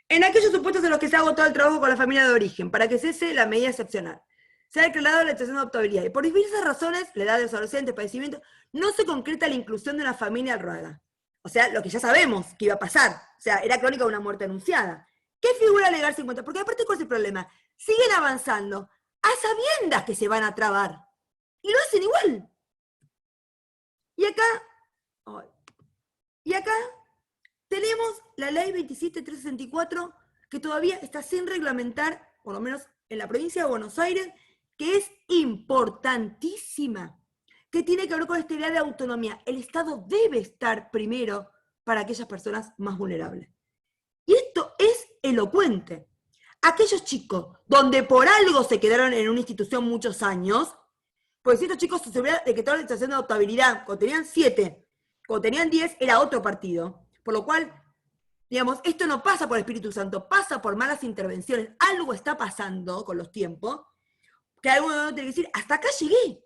En aquellos supuestos en los que se ha agotado el trabajo con la familia de origen, para que cese la medida excepcional, se ha declarado la situación de adoptabilidad. Y por diversas razones, la edad de los adolescentes, padecimiento, no se concreta la inclusión de una familia al RAGA. O sea, lo que ya sabemos que iba a pasar. O sea, era crónica de una muerte anunciada. ¿Qué figura legal 50? Porque aparte, ¿cuál es el problema? Siguen avanzando a sabiendas que se van a trabar. Y lo hacen igual. Y acá tenemos la ley 27.364 que todavía está sin reglamentar, por lo menos en la provincia de Buenos Aires, que es importantísima, que tiene que ver con esta idea de autonomía. El Estado debe estar primero para aquellas personas más vulnerables. Y esto es elocuente. Aquellos chicos donde por algo se quedaron en una institución muchos años, pues si estos chicos se hubieran decretado la situación de adoptabilidad, cuando tenían 7, cuando tenían 10, era otro partido. Por lo cual, digamos, esto no pasa por el Espíritu Santo, pasa por malas intervenciones. Algo está pasando con los tiempos, que alguno tiene que decir, hasta acá llegué.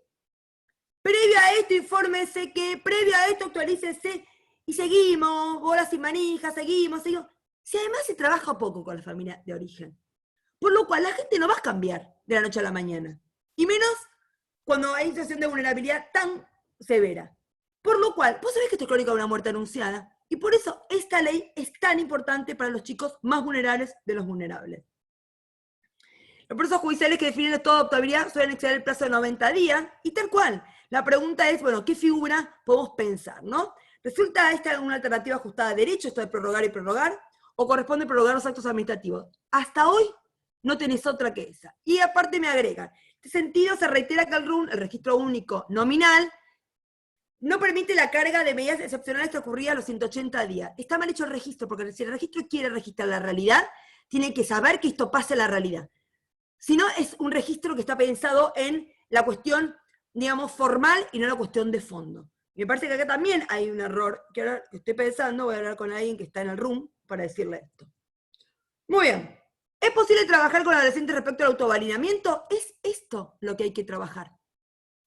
Previo a esto, infórmese que, previo a esto, actualícese, y seguimos, bolas y manijas, seguimos. Si además se trabaja poco con la familia de origen. Por lo cual, la gente no va a cambiar de la noche a la mañana. Y menos cuando hay situación de vulnerabilidad tan severa. Por lo cual, vos sabés que esto es crónica de una muerte anunciada. Y por eso esta ley es tan importante para los chicos más vulnerables de los vulnerables. Los procesos judiciales que definen toda adoptabilidad suelen exceder el plazo de 90 días, y tal cual. La pregunta es, bueno, ¿qué figura podemos pensar, no? ¿Resulta esta una alternativa ajustada a derecho, esto de prorrogar y prorrogar? ¿O corresponde prorrogar los actos administrativos? Hasta hoy no tenés otra que esa. Y aparte me agregan, en este sentido se reitera que el RUN, el registro único nominal, no permite la carga de medidas excepcionales que ocurría a los 180 días. Está mal hecho el registro, porque si el registro quiere registrar la realidad, tiene que saber que esto pasa en la realidad. Si no, es un registro que está pensado en la cuestión, digamos, formal y no la cuestión de fondo. Me parece que acá también hay un error, que ahora estoy pensando, voy a hablar con alguien que está en el RUM para decirle esto. Muy bien. ¿Es posible trabajar con adolescentes respecto al autovalidamiento? Es esto lo que hay que trabajar.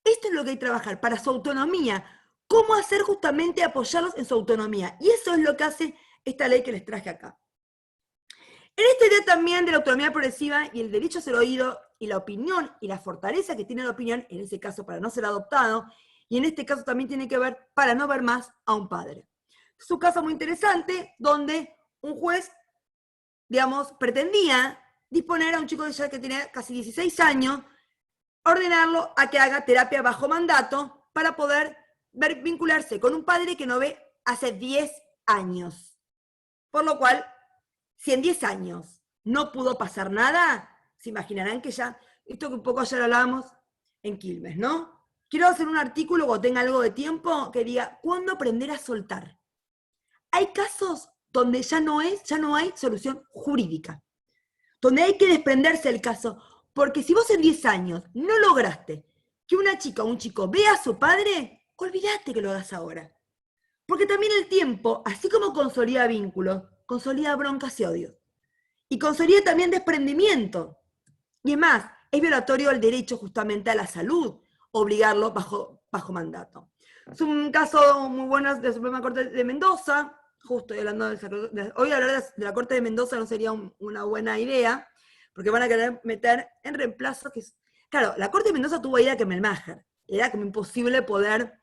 Esto es lo que hay que trabajar, para su autonomía. ¿Cómo hacer justamente apoyarlos en su autonomía? Y eso es lo que hace esta ley que les traje acá. En esta idea también de la autonomía progresiva y el derecho a ser oído y la opinión y la fortaleza que tiene la opinión, en ese caso para no ser adoptado, y en este caso también tiene que ver para no ver más a un padre. Es un caso muy interesante donde un juez, digamos, pretendía disponer a un chico ya que tenía casi 16 años, ordenarlo a que haga terapia bajo mandato para poder vincularse con un padre que no ve hace 10 años. Por lo cual, si en 10 años no pudo pasar nada, se imaginarán que ya, esto que un poco ayer hablábamos en Quilmes, ¿no? Quiero hacer un artículo cuando tenga algo de tiempo que diga, ¿cuándo aprender a soltar? Hay casos donde ya no hay solución jurídica, donde hay que desprenderse del caso, porque si vos en 10 años no lograste que una chica o un chico vea a su padre, olvídate que lo hagas ahora. Porque también el tiempo, así como consolida vínculos, consolida broncas y odios. Y consolida también desprendimiento. Y es más, es violatorio el derecho justamente a la salud, obligarlo bajo mandato. Es un caso muy bueno de la Suprema Corte de Mendoza, justo hablando hoy hablar de la Corte de Mendoza no sería una buena idea, porque van a querer meter en reemplazo, claro, la Corte de Mendoza tuvo idea que Melmacher, era como imposible poder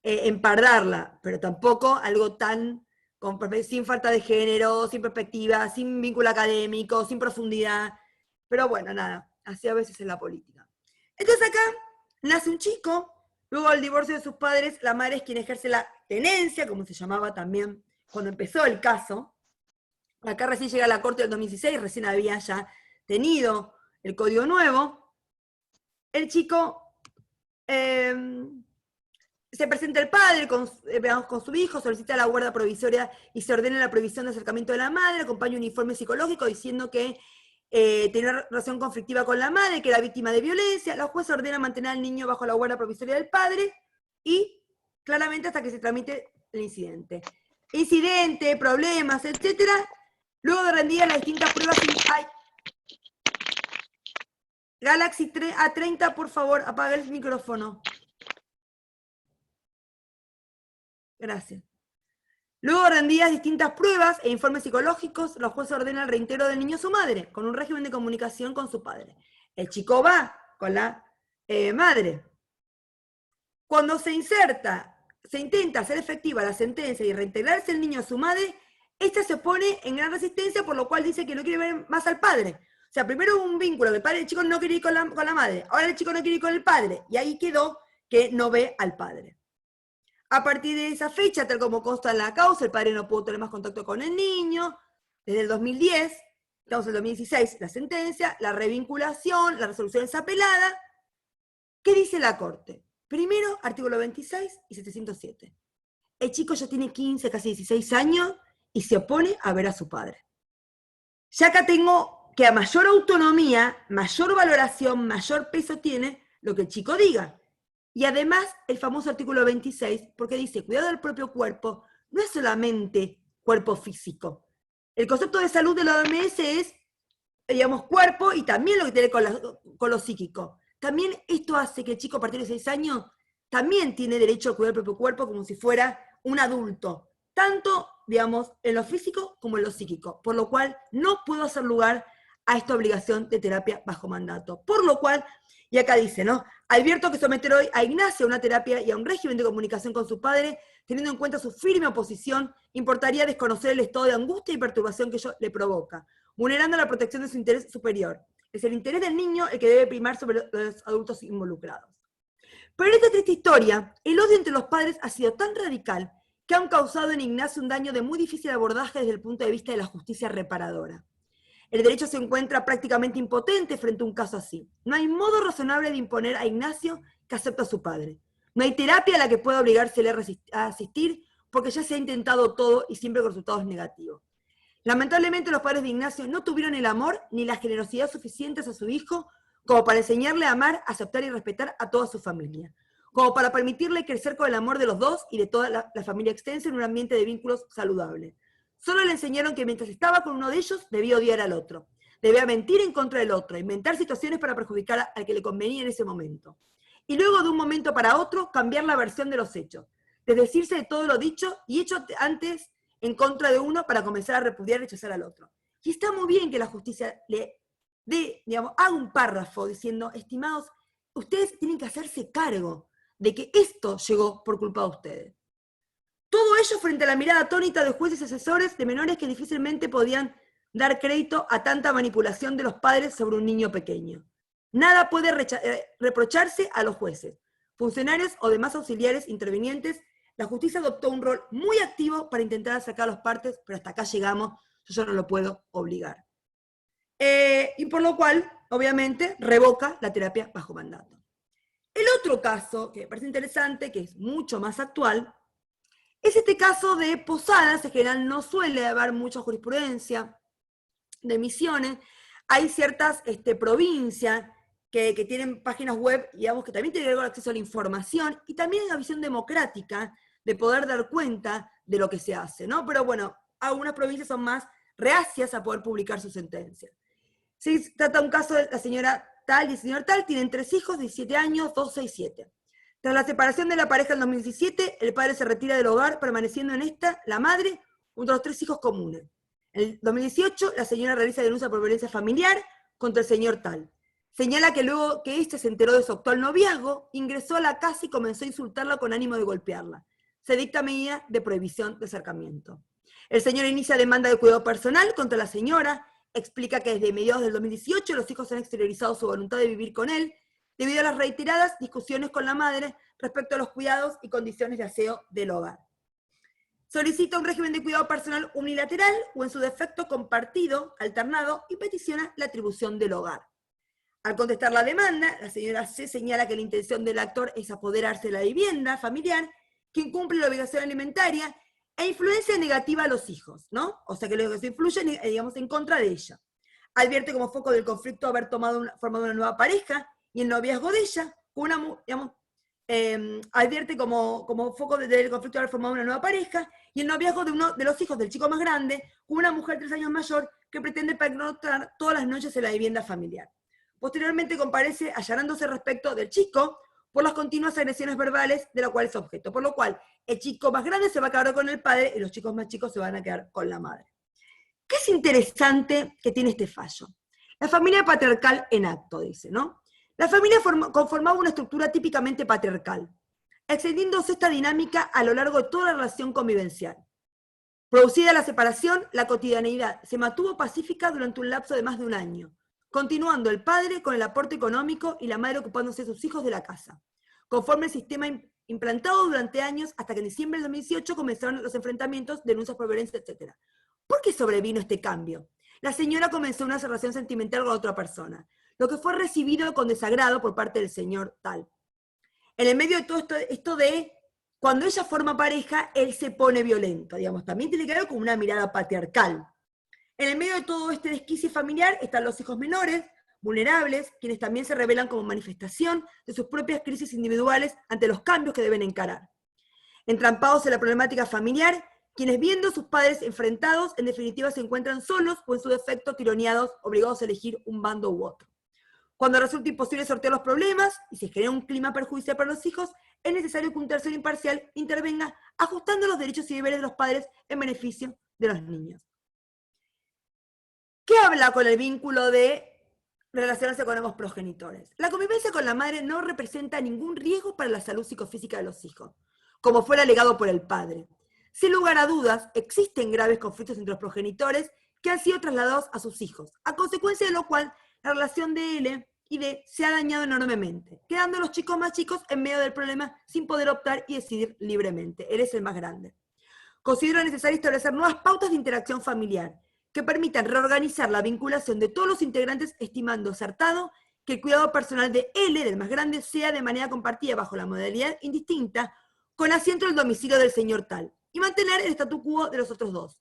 empardarla, pero tampoco algo tan sin falta de género, sin perspectiva, sin vínculo académico, sin profundidad. Pero bueno, nada, así a veces es la política. Entonces acá nace un chico, luego del divorcio de sus padres, la madre es quien ejerce la tenencia, como se llamaba también cuando empezó el caso. Acá recién llega a la Corte del 2016, recién había ya tenido el código nuevo. El chico se presenta el padre con su hijo, solicita la guarda provisoria y se ordena la prohibición de acercamiento de la madre, acompaña un informe psicológico diciendo que tiene una relación conflictiva con la madre, que era víctima de violencia. La jueza ordena mantener al niño bajo la guarda provisoria del padre y claramente hasta que se tramite el incidente. Incidente, problemas, etcétera. Luego de rendidas las distintas pruebas. Galaxy A30, por favor, apaga el micrófono. Gracias. Luego rendidas distintas pruebas e informes psicológicos, los jueces ordenan el reintegro del niño a su madre, con un régimen de comunicación con su padre. El chico va, con la madre. Cuando se intenta hacer efectiva la sentencia y reintegrarse el niño a su madre, esta se pone en gran resistencia, por lo cual dice que no quiere ver más al padre. O sea, primero hubo un vínculo, que el padre del chico no quería ir con la madre, ahora el chico no quiere ir con el padre, y ahí quedó que no ve al padre. A partir de esa fecha, tal como consta en la causa, el padre no pudo tener más contacto con el niño. Desde el 2010, estamos en el 2016, la sentencia, la revinculación, la resolución es apelada. ¿Qué dice la Corte? Primero, artículo 26 y 707. El chico ya tiene 15, casi 16 años y se opone a ver a su padre. Ya acá tengo que a mayor autonomía, mayor valoración, mayor peso tiene lo que el chico diga. Y además, el famoso artículo 26, porque dice, cuidado del propio cuerpo, no es solamente cuerpo físico. El concepto de salud de la OMS es, digamos, cuerpo y también lo que tiene con lo psíquico. También esto hace que el chico a partir de 6 años también tiene derecho a cuidar el propio cuerpo como si fuera un adulto, tanto, digamos, en lo físico como en lo psíquico, por lo cual no puedo hacer lugar a esta obligación de terapia bajo mandato. Por lo cual, y acá dice, ¿no? Advierto que someter hoy a Ignacio a una terapia y a un régimen de comunicación con su padre, teniendo en cuenta su firme oposición, importaría desconocer el estado de angustia y perturbación que ello le provoca, vulnerando la protección de su interés superior. Es el interés del niño el que debe primar sobre los adultos involucrados. Pero en esta triste historia, el odio entre los padres ha sido tan radical que han causado en Ignacio un daño de muy difícil abordaje desde el punto de vista de la justicia reparadora. El derecho se encuentra prácticamente impotente frente a un caso así. No hay modo razonable de imponer a Ignacio que acepte a su padre. No hay terapia a la que pueda obligársele a asistir porque ya se ha intentado todo y siempre con resultados negativos. Lamentablemente los padres de Ignacio no tuvieron el amor ni la generosidad suficientes a su hijo como para enseñarle a amar, aceptar y respetar a toda su familia, como para permitirle crecer con el amor de los dos y de toda la familia extensa en un ambiente de vínculos saludable. Solo le enseñaron que mientras estaba con uno de ellos, debía odiar al otro, debía mentir en contra del otro, inventar situaciones para perjudicar al que le convenía en ese momento. Y luego de un momento para otro, cambiar la versión de los hechos, desdecirse de todo lo dicho y hecho antes en contra de uno para comenzar a repudiar y rechazar al otro. Y está muy bien que la justicia le dé, digamos, haga un párrafo diciendo, estimados, ustedes tienen que hacerse cargo de que esto llegó por culpa de ustedes. Todo ello frente a la mirada atónita de jueces y asesores de menores que difícilmente podían dar crédito a tanta manipulación de los padres sobre un niño pequeño. Nada puede reprocharse a los jueces, funcionarios o demás auxiliares intervinientes. La justicia adoptó un rol muy activo para intentar sacar a los partes, pero hasta acá llegamos, yo no lo puedo obligar. Y por lo cual, obviamente, revoca la terapia bajo mandato. El otro caso, que me parece interesante, que es mucho más actual, es este caso de Posadas. En general no suele haber mucha jurisprudencia de Misiones. Hay ciertas provincias que tienen páginas web, digamos, que también tienen acceso a la información, y también una visión democrática de poder dar cuenta de lo que se hace, ¿no? Pero bueno, algunas provincias son más reacias a poder publicar su sentencia. Se trata de un caso de la señora tal y el señor tal, tienen 3 hijos, 17 años, 12 y 7. Tras la separación de la pareja en 2017, el padre se retira del hogar, permaneciendo en esta la madre junto a los 3 hijos comunes. En 2018, la señora realiza denuncia por violencia familiar contra el señor tal. Señala que luego que éste se enteró de su actual noviazgo, ingresó a la casa y comenzó a insultarla con ánimo de golpearla. Se dicta medida de prohibición de acercamiento. El señor inicia demanda de cuidado personal contra la señora, explica que desde mediados del 2018 los hijos han exteriorizado su voluntad de vivir con él, debido a las reiteradas discusiones con la madre respecto a los cuidados y condiciones de aseo del hogar. Solicita un régimen de cuidado personal unilateral o en su defecto compartido, alternado, y peticiona la atribución del hogar. Al contestar la demanda, la señora C señala que la intención del actor es apoderarse de la vivienda familiar, que incumple la obligación alimentaria e influencia negativa a los hijos, ¿no? O sea que los hijos influyen, digamos, en contra de ella. Advierte como foco del conflicto haber formado una nueva pareja y el noviazgo de ella, digamos, advierte como foco del conflicto haber formado una nueva pareja y el noviazgo de uno de los hijos del chico más grande con una mujer 3 años mayor que pretende pernoctar todas las noches en la vivienda familiar. Posteriormente comparece allanándose respecto del chico por las continuas agresiones verbales de la cual es objeto, por lo cual el chico más grande se va a quedar con el padre y los chicos más chicos se van a quedar con la madre. ¿Qué es interesante que tiene este fallo? La familia patriarcal en acto, dice, ¿no? La familia conformaba una estructura típicamente patriarcal, extendiéndose esta dinámica a lo largo de toda la relación convivencial. Producida la separación, la cotidianeidad se mantuvo pacífica durante un lapso de más de un año, continuando el padre con el aporte económico y la madre ocupándose de sus hijos de la casa, conforme el sistema implantado durante años hasta que en diciembre del 2018 comenzaron los enfrentamientos, denuncias por violencia, etc. ¿Por qué sobrevino este cambio? La señora comenzó una relación sentimental con otra persona, lo que fue recibido con desagrado por parte del señor tal. En el medio de todo esto de cuando ella forma pareja, él se pone violento, digamos, también tiene que ver con una mirada patriarcal. En el medio de todo este desquicie familiar están los hijos menores, vulnerables, quienes también se revelan como manifestación de sus propias crisis individuales ante los cambios que deben encarar. Entrampados en la problemática familiar, quienes viendo a sus padres enfrentados, en definitiva se encuentran solos o en su defecto tironeados, obligados a elegir un bando u otro. Cuando resulta imposible sortear los problemas y se genera un clima perjudicial para los hijos, es necesario que un tercero imparcial intervenga ajustando los derechos y deberes de los padres en beneficio de los niños. ¿Qué habla con el vínculo de relacionarse con ambos progenitores? La convivencia con la madre no representa ningún riesgo para la salud psicofísica de los hijos, como fuera alegado por el padre. Sin lugar a dudas, existen graves conflictos entre los progenitores que han sido trasladados a sus hijos, a consecuencia de lo cual la relación de L y D se ha dañado enormemente, quedando los chicos más chicos en medio del problema sin poder optar y decidir libremente. Él es el más grande. Considero necesario establecer nuevas pautas de interacción familiar que permitan reorganizar la vinculación de todos los integrantes, estimando acertado que el cuidado personal de L, del más grande, sea de manera compartida bajo la modalidad indistinta, con asiento en el domicilio del señor tal, y mantener el statu quo de los otros dos,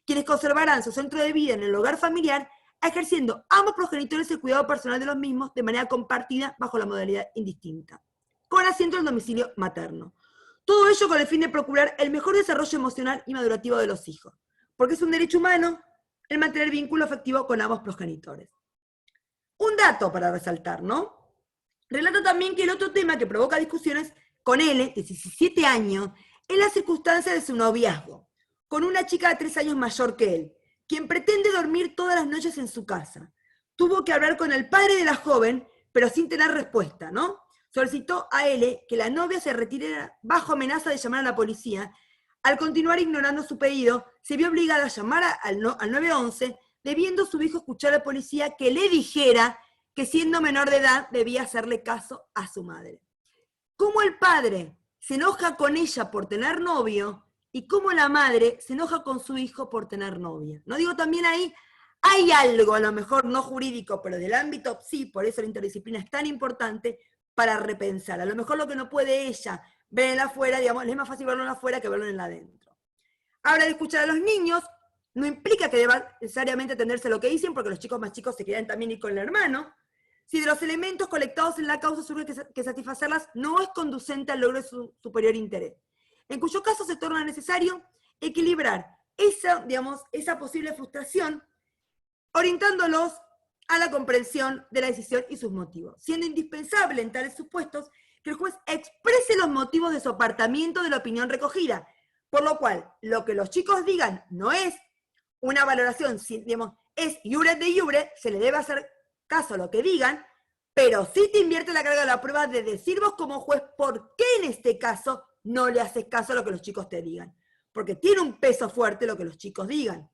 quienes conservarán su centro de vida en el hogar familiar, ejerciendo ambos progenitores el cuidado personal de los mismos de manera compartida bajo la modalidad indistinta, con asiento en el domicilio materno. Todo ello con el fin de procurar el mejor desarrollo emocional y madurativo de los hijos, porque es un derecho humano el mantener vínculo afectivo con ambos progenitores. Un dato para resaltar, ¿no? Relato también que el otro tema que provoca discusiones con L, de 17 años, es la circunstancia de su noviazgo, con una chica de 3 años mayor que él, quien pretende dormir todas las noches en su casa. Tuvo que hablar con el padre de la joven, pero sin tener respuesta, ¿no? Solicitó a L que la novia se retirara bajo amenaza de llamar a la policía. Al continuar ignorando su pedido, se vio obligada a llamar al 911, debiendo su hijo escuchar a la policía que le dijera que siendo menor de edad debía hacerle caso a su madre. Cómo el padre se enoja con ella por tener novio y cómo la madre se enoja con su hijo por tener novia. No digo, también ahí hay algo, a lo mejor no jurídico, pero del ámbito sí, por eso la interdisciplina es tan importante para repensar. A lo mejor lo que no puede ella ver en la afuera, digamos, es más fácil verlo en la afuera que verlo en la adentro. Habla de escuchar a los niños, no implica que deban necesariamente atenderse a lo que dicen, porque los chicos más chicos se quieren también ir con el hermano. Si de los elementos colectados en la causa surge que satisfacerlas, no es conducente al logro de su superior interés, en cuyo caso se torna necesario equilibrar esa posible frustración, orientándolos a la comprensión de la decisión y sus motivos, siendo indispensable en tales supuestos que el juez exprese los motivos de su apartamiento de la opinión recogida, por lo cual lo que los chicos digan no es una valoración, digamos, es iure de iure, se le debe hacer caso a lo que digan, pero sí te invierte la carga de la prueba de decir vos como juez por qué en este caso no le haces caso a lo que los chicos te digan, porque tiene un peso fuerte lo que los chicos digan.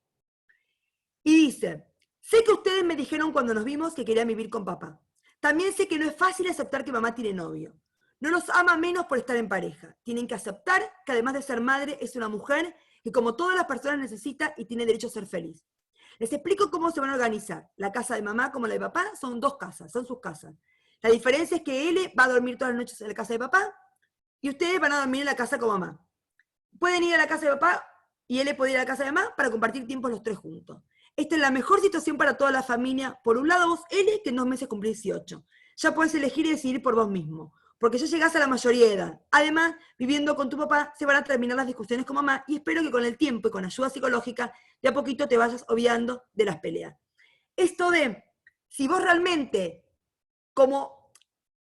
Y dice, sé que ustedes me dijeron cuando nos vimos que querían vivir con papá. También sé que no es fácil aceptar que mamá tiene novio. No los ama menos por estar en pareja. Tienen que aceptar que además de ser madre, es una mujer que como todas las personas necesita y tiene derecho a ser feliz. Les explico cómo se van a organizar. La casa de mamá como la de papá son 2 casas, son sus casas. La diferencia es que él va a dormir todas las noches en la casa de papá y ustedes van a dormir en la casa con mamá. Pueden ir a la casa de papá y él puede ir a la casa de mamá para compartir tiempo los 3 juntos. Esta es la mejor situación para toda la familia. Por un lado vos, L, que en 2 meses cumplís 18. Ya podés elegir y decidir por vos mismo, porque ya llegás a la mayoría de edad. Además, viviendo con tu papá, se van a terminar las discusiones con mamá y espero que con el tiempo y con ayuda psicológica, de a poquito te vayas olvidando de las peleas. Esto de, si vos realmente, como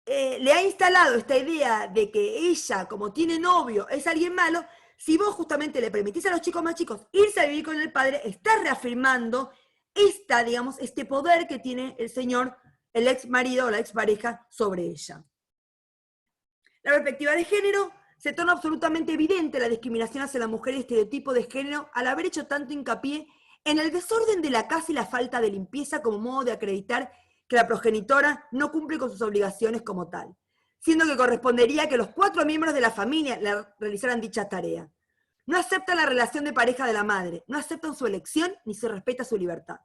le ha instalado esta idea de que ella, como tiene novio, es alguien malo, si vos justamente le permitís a los chicos más chicos irse a vivir con el padre, estás reafirmando este poder que tiene el señor el ex marido o la ex pareja sobre ella. La perspectiva de género se torna absolutamente evidente la discriminación hacia la mujer y el estereotipo de género al haber hecho tanto hincapié en el desorden de la casa y la falta de limpieza como modo de acreditar que la progenitora no cumple con sus obligaciones como tal, siendo que correspondería que los 4 miembros de la familia realizaran dicha tarea. No aceptan la relación de pareja de la madre, no aceptan su elección ni se respeta su libertad.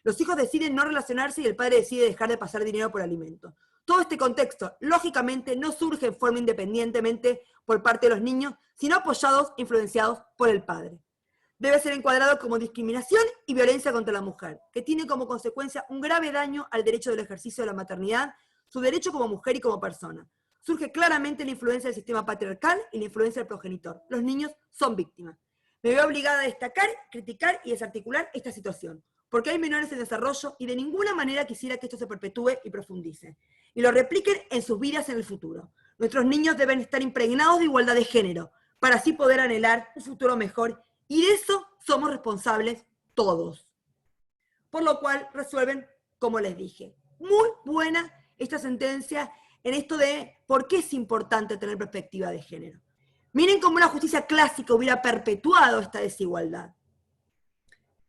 Los hijos deciden no relacionarse y el padre decide dejar de pasar dinero por alimento. Todo este contexto, lógicamente, no surge en forma independientemente por parte de los niños, sino apoyados e influenciados por el padre. Debe ser encuadrado como discriminación y violencia contra la mujer, que tiene como consecuencia un grave daño al derecho del ejercicio de la maternidad, su derecho como mujer y como persona. Surge claramente la influencia del sistema patriarcal y la influencia del progenitor. Los niños son víctimas. Me veo obligada a destacar, criticar y desarticular esta situación, porque hay menores en desarrollo y de ninguna manera quisiera que esto se perpetúe y profundice, y lo repliquen en sus vidas en el futuro. Nuestros niños deben estar impregnados de igualdad de género, para así poder anhelar un futuro mejor, y de eso somos responsables todos. Por lo cual resuelven, como les dije. Muy buena esta sentencia en esto de por qué es importante tener perspectiva de género. Miren cómo la justicia clásica hubiera perpetuado esta desigualdad.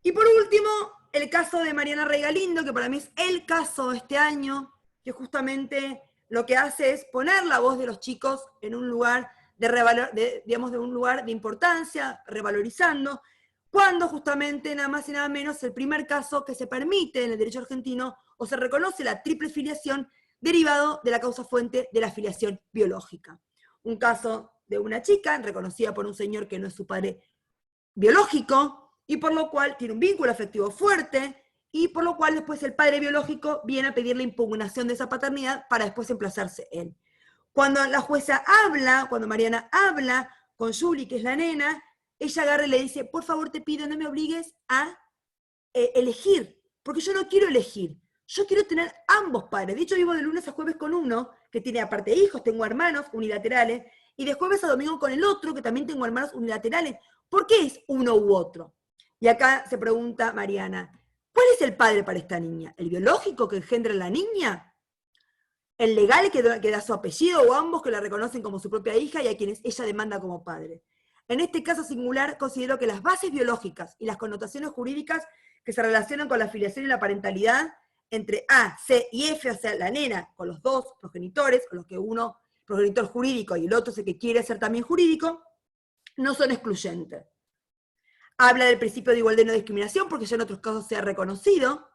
Y por último, el caso de Mariana Rey Galindo, que para mí es el caso de este año, que justamente lo que hace es poner la voz de los chicos en un lugar de un lugar de importancia, revalorizando, cuando justamente nada más y nada menos el primer caso que se permite en el derecho argentino o se reconoce la triple filiación derivado de la causa fuente de la filiación biológica. Un caso de una chica reconocida por un señor que no es su padre biológico y por lo cual tiene un vínculo afectivo fuerte y por lo cual después el padre biológico viene a pedir la impugnación de esa paternidad para después emplazarse él. Cuando la jueza habla, cuando Mariana habla con Julie, que es la nena, ella agarra y le dice, por favor te pido, no me obligues a elegir, porque yo no quiero elegir, yo quiero tener ambos padres. De hecho, vivo de lunes a jueves con uno, que tiene aparte hijos, tengo hermanos unilaterales, y de jueves a domingo con el otro, que también tengo hermanos unilaterales. ¿Por qué es uno u otro? Y acá se pregunta Mariana, ¿cuál es el padre para esta niña? ¿El biológico que engendra la niña? ¿El legal que da su apellido o ambos que la reconocen como su propia hija y a quienes ella demanda como padre? En este caso singular, considero que las bases biológicas y las connotaciones jurídicas que se relacionan con la filiación y la parentalidad entre A, C y F, o sea, la nena con los dos progenitores, o los que uno, progenitor jurídico, y el otro es el que quiere ser también jurídico, no son excluyentes. Habla del principio de igualdad y no discriminación, porque ya en otros casos se ha reconocido.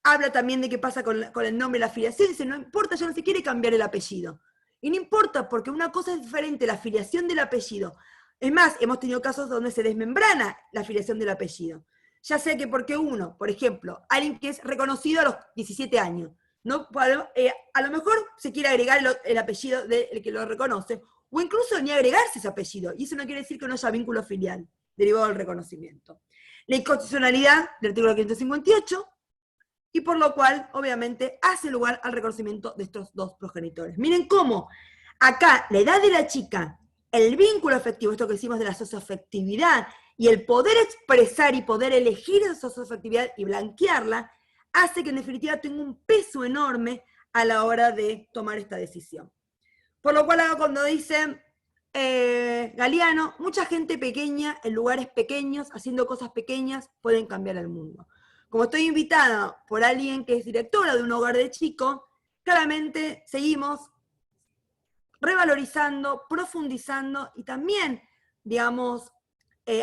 Habla también de qué pasa con el nombre y la afiliación, dice, no importa, ya no se quiere cambiar el apellido. Y no importa, porque una cosa es diferente, la afiliación del apellido. Es más, hemos tenido casos donde se desmembrana la afiliación del apellido. Ya sea que porque uno, por ejemplo, alguien que es reconocido a los 17 años, ¿no? A lo mejor se quiere agregar el apellido del que lo reconoce, o incluso ni agregarse ese apellido, y eso no quiere decir que no haya vínculo filial derivado del reconocimiento. La inconstitucionalidad del artículo 558, y por lo cual, obviamente, hace lugar al reconocimiento de estos dos progenitores. Miren cómo acá la edad de la chica, el vínculo afectivo, esto que decimos de la socioafectividad, y el poder expresar y poder elegir esa socioafectividad y blanquearla, hace que en definitiva tenga un peso enorme a la hora de tomar esta decisión. Por lo cual, cuando dice Galeano, mucha gente pequeña, en lugares pequeños, haciendo cosas pequeñas, pueden cambiar el mundo. Como estoy invitada por alguien que es directora de un hogar de chicos, claramente seguimos revalorizando, profundizando y también, digamos,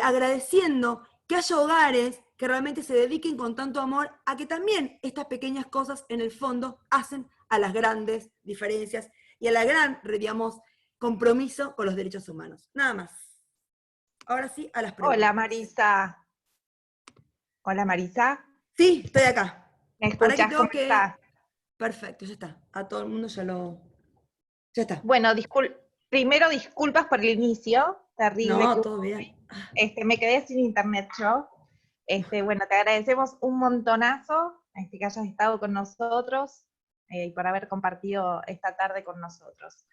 agradeciendo que haya hogares que realmente se dediquen con tanto amor a que también estas pequeñas cosas en el fondo hacen a las grandes diferencias y a la gran, digamos, compromiso con los derechos humanos. Nada más. Ahora sí, a las preguntas. Hola Marisa. Hola Marisa. Sí, estoy acá. ¿Me escuchas? ¿Cómo estás? Perfecto, ya está. A todo el mundo ya está. Bueno, primero disculpas por el inicio, terrible. No, todo bien. Me quedé sin internet yo. Bueno, te agradecemos un montonazo que hayas estado con nosotros y por haber compartido esta tarde con nosotros.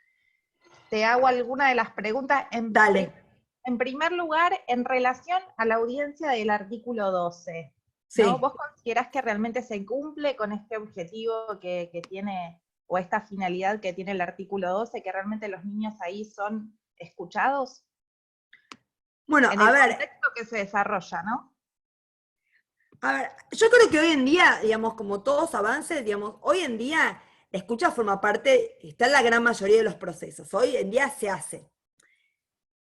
Te hago alguna de las preguntas. Dale. En primer lugar, en relación a la audiencia del artículo 12. ¿no? ¿Vos considerás que realmente se cumple con este objetivo que tiene, o esta finalidad que tiene el artículo 12, que realmente los niños ahí son escuchados? Bueno, en a el ver, contexto que se desarrolla, ¿no? A ver, yo creo que hoy en día, digamos, como todos avances, digamos, hoy en día la escucha forma parte, está en la gran mayoría de los procesos. Hoy en día se hace.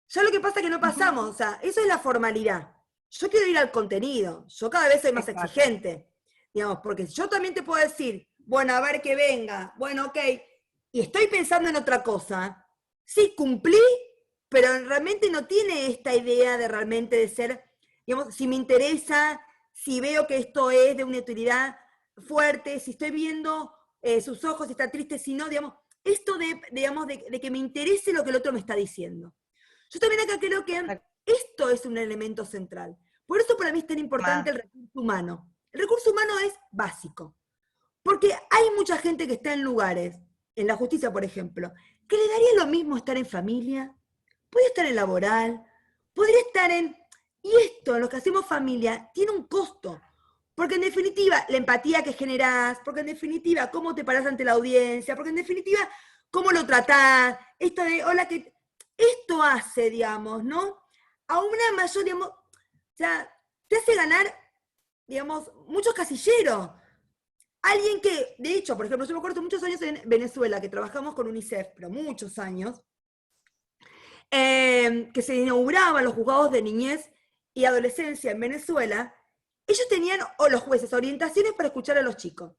Ya lo que pasa es que no pasamos, o sea, eso es la formalidad. Yo quiero ir al contenido, yo cada vez soy más exigente, digamos, porque yo también te puedo decir, bueno, a ver que venga, bueno, ok, y estoy pensando en otra cosa. Sí, cumplí, pero realmente no tiene esta idea de realmente de ser, digamos, si me interesa, si veo que esto es de una utilidad fuerte, si estoy viendo sus ojos, si está triste, si no, digamos, esto digamos, de que me interese lo que el otro me está diciendo. Yo también acá creo que esto es un elemento central. Por eso para mí es tan importante el recurso humano. El recurso humano es básico. Porque hay mucha gente que está en lugares, en la justicia, por ejemplo, que le daría lo mismo estar en familia, puede estar en laboral, podría estar en... Y esto, en lo que hacemos familia, tiene un costo. Porque en definitiva, la empatía que generás, porque en definitiva, cómo te parás ante la audiencia, porque en definitiva, cómo lo tratás, esto de, hola, que esto hace, digamos, ¿no? A una mayor, digamos, o sea, te hace ganar, digamos, muchos casilleros. Alguien que, de hecho, por ejemplo, yo me acuerdo muchos años en Venezuela, que trabajamos con UNICEF, pero muchos años, que se inauguraban los juzgados de niñez y adolescencia en Venezuela, ellos tenían, o los jueces, orientaciones para escuchar a los chicos.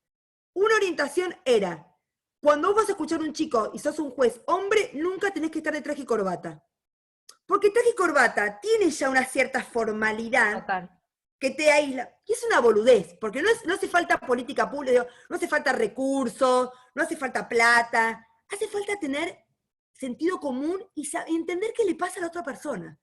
Una orientación era, cuando vos vas a escuchar a un chico y sos un juez hombre, nunca tenés que estar de traje y corbata. Porque traje y corbata tiene ya una cierta formalidad que te aísla. Y es una boludez, porque no hace falta política pública, no hace falta recursos, no hace falta plata, hace falta tener sentido común y entender qué le pasa a la otra persona.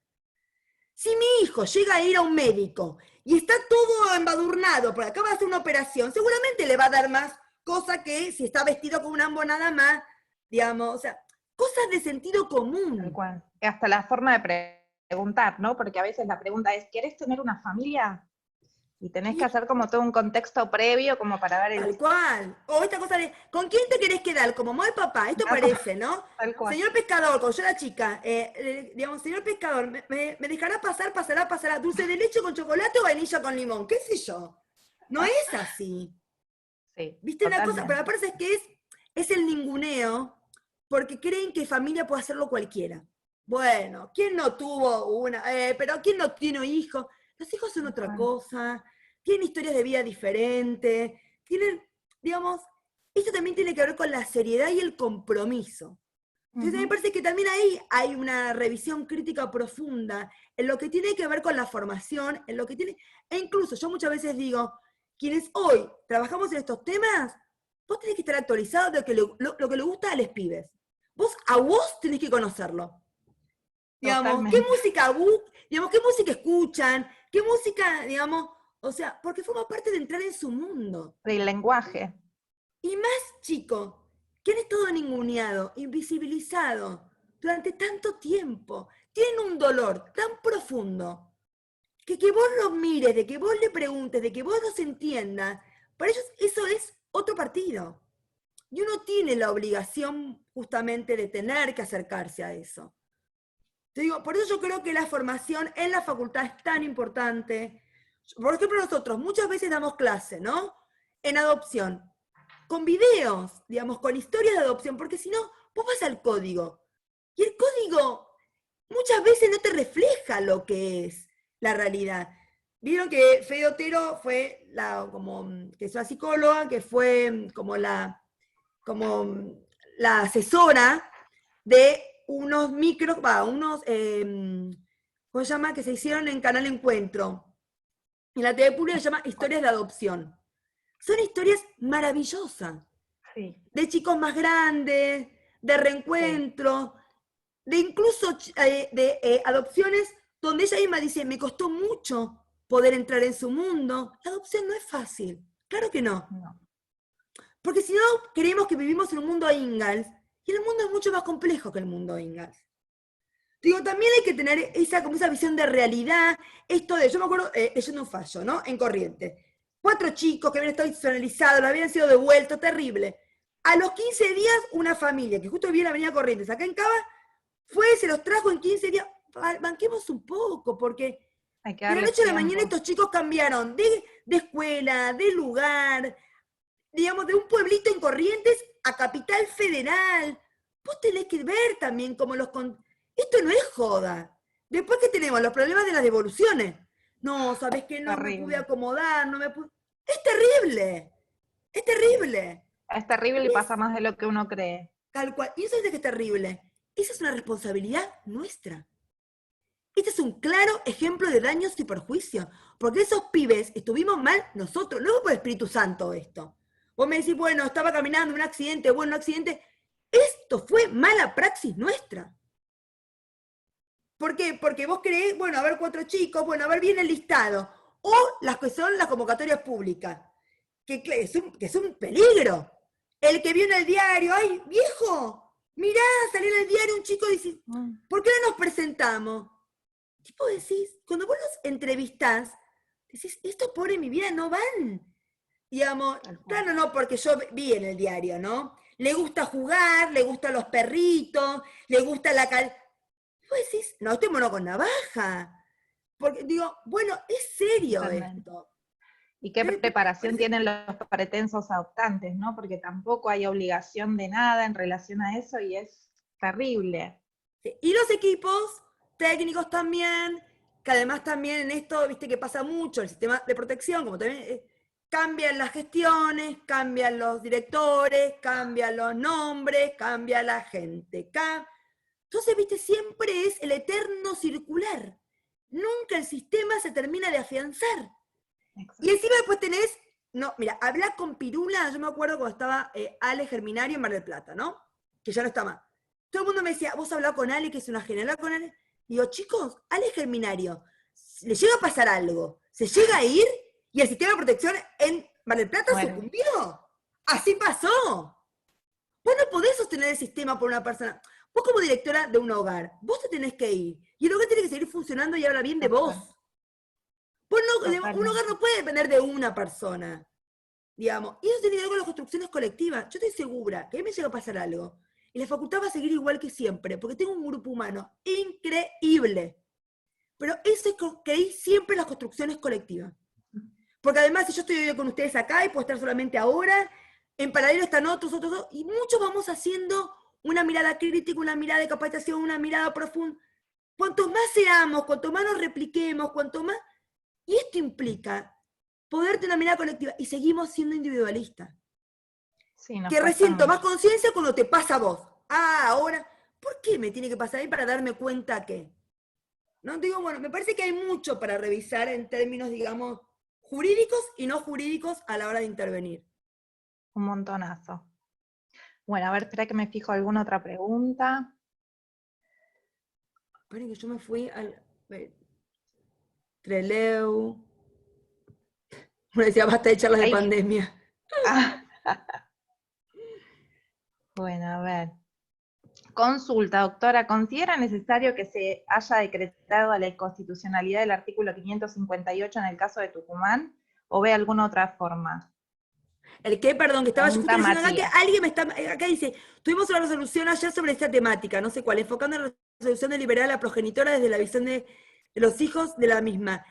Si mi hijo llega a ir a un médico y está todo embadurnado porque acaba de hacer una operación, seguramente le va a dar más cosa que si está vestido con una ambonada más, digamos, o sea, cosas de sentido común. Tal cual. Hasta la forma de preguntar, ¿no? Porque a veces la pregunta es, ¿querés tener una familia? Y tenés que hacer como todo un contexto previo como para ver el... Tal cual. O esta cosa de, ¿con quién te querés quedar? Como mamá y papá, esto parece, ¿no? Tal cual. Señor pescador, cuando yo era chica, digamos, señor pescador, ¿me dejará pasará dulce de leche con chocolate o vainilla con limón? ¿Qué sé yo? No es así. Sí, ¿Viste totalmente. una cosa? Pero aparte es que es el ninguneo, porque creen que familia puede hacerlo cualquiera. Bueno, ¿quién no tuvo una? Pero ¿quién no tiene hijos? Los hijos son otra cosa, tienen historias de vida diferentes, tienen, digamos, esto también tiene que ver con la seriedad y el compromiso. Entonces me parece que también ahí hay una revisión crítica profunda en lo que tiene que ver con la formación, en lo que tiene, e incluso yo muchas veces digo, quienes hoy trabajamos en estos temas, vos tenés que estar actualizado de lo que le gusta a los pibes. A vos tenés que conocerlo. Digamos, ¿qué música digamos, qué música escuchan? ¿Qué música, digamos, o sea, porque forma parte de entrar en su mundo? Del lenguaje. Y más, chicos, que han estado ninguneados, invisibilizados durante tanto tiempo, tienen un dolor tan profundo, que vos los mires, de que vos le preguntes, de que vos los entiendas, para ellos eso es otro partido. Y uno tiene la obligación justamente de tener que acercarse a eso. Te digo, por eso yo creo que la formación en la facultad es tan importante. Por ejemplo, nosotros muchas veces damos clase, ¿no? En adopción, con videos, digamos, con historias de adopción, porque si no, vos vas al código. Y el código muchas veces no te refleja lo que es la realidad. Vieron que Fede Otero fue que es una psicóloga, que fue como la asesora de unos ¿cómo se llama? Que se hicieron en Canal Encuentro. En la TV pública se llama Historias de Adopción. Son historias maravillosas. Sí. De chicos más grandes, de reencuentro, de incluso de adopciones donde ella misma dice, me costó mucho poder entrar en su mundo. La adopción no es fácil. Claro que no. Porque si no, creemos que vivimos en un mundo Ingalls, y el mundo es mucho más complejo que el mundo Ingalls. Digo, también hay que tener como esa visión de realidad, esto de, yo me acuerdo, leyendo un fallo, ¿no? En Corrientes, 4 chicos que habían estado institucionalizados, los habían sido devueltos, terrible. A los 15 días, una familia que justo vivía en la Avenida Corrientes, acá en Cava, se los trajo en 15 días. Banquemos un poco, porque Hay que de la darle noche a la tiempo. mañana estos chicos cambiaron de escuela, de lugar, digamos, de un pueblito en Corrientes a Capital Federal. Vos tenés que ver también cómo esto no es joda. Después que tenemos los problemas de las devoluciones. No, ¿sabés qué? No me pude acomodar, no me pude... Es terrible, es terrible. Es terrible y pasa más de lo que uno cree. Tal cual. Y eso es de que es terrible. Esa es una responsabilidad nuestra. Este es un claro ejemplo de daños y perjuicios. Porque esos pibes estuvimos mal nosotros, no por el Espíritu Santo esto. Vos me decís, bueno, estaba caminando, un accidente, bueno, un accidente. Esto fue mala praxis nuestra. ¿Por qué? Porque vos creés, bueno, a ver 4 chicos, bueno, a ver bien el listado. O las que son las convocatorias públicas, que es un peligro. El que vio en el diario, ¡ay, viejo! Mirá, salió en el diario un chico y dice, ¿por qué no nos presentamos? Tipo decís, cuando vos los entrevistás, decís, estos pobres en mi vida no van. Digamos, claro, no, porque yo vi en el diario, ¿no? Le gusta jugar, le gustan los perritos, le gusta la Vos decís, no, estoy mono con navaja. Porque digo, bueno, es serio esto. ¿Y qué preparación tienen los pretensos adoptantes, no? Porque tampoco hay obligación de nada en relación a eso y es terrible. Sí. Y los equipos técnicos también, que además también en esto, viste que pasa mucho, el sistema de protección, como también cambian las gestiones, cambian los directores, cambian los nombres, cambia la gente. Entonces, viste, siempre es el eterno circular. Nunca el sistema se termina de afianzar. Exacto. Y encima después tenés, no, mira, hablar con Pirula, yo me acuerdo cuando estaba Ale Germinario en Mar del Plata, ¿no? Que ya no está más. Todo el mundo me decía, vos hablás con Ale, que es una genial, con Ale. Digo, chicos, Ale Germinario, le llega a pasar algo, se llega a ir y el sistema de protección en Mar del Plata sucumbió. Así pasó. Vos no podés sostener el sistema por una persona. Vos como directora de un hogar, vos te tenés que ir. Y el hogar tiene que seguir funcionando y habla bien de vos. Vos un hogar no puede depender de una persona, digamos. Y eso tiene que ver con las construcciones colectivas. Yo estoy segura que a mí me llega a pasar algo. Y la facultad va a seguir igual que siempre, porque tengo un grupo humano increíble. Pero eso es que hay siempre las construcciones colectivas. Porque además, si yo estoy viviendo con ustedes acá y puedo estar solamente ahora, en paralelo están otros, y muchos vamos haciendo una mirada crítica, una mirada de capacitación, una mirada profunda. Cuanto más seamos, cuanto más nos repliquemos, cuanto más... Y esto implica poder tener una mirada colectiva y seguimos siendo individualistas. Sí, que recién tomás conciencia cuando te pasa a vos. Ah, ahora, ¿por qué me tiene que pasar a mí para darme cuenta que? ¿No? Digo, bueno, me parece que hay mucho para revisar en términos, digamos, jurídicos y no jurídicos a la hora de intervenir. Un montonazo. Bueno, a ver, espera que me fijo alguna otra pregunta. Esperen que yo me fui al... Treleu. Me decía, basta de charlas de pandemia. Bueno, a ver. Consulta, doctora, ¿considera necesario que se haya decretado la inconstitucionalidad del artículo 558 en el caso de Tucumán, o ve alguna otra forma? ¿El qué? Perdón, que estaba yo justo diciendo acá que alguien me está... Acá dice, tuvimos una resolución ayer sobre esta temática, no sé cuál, enfocando en la resolución de liberar a la progenitora desde la visión de los hijos de la misma.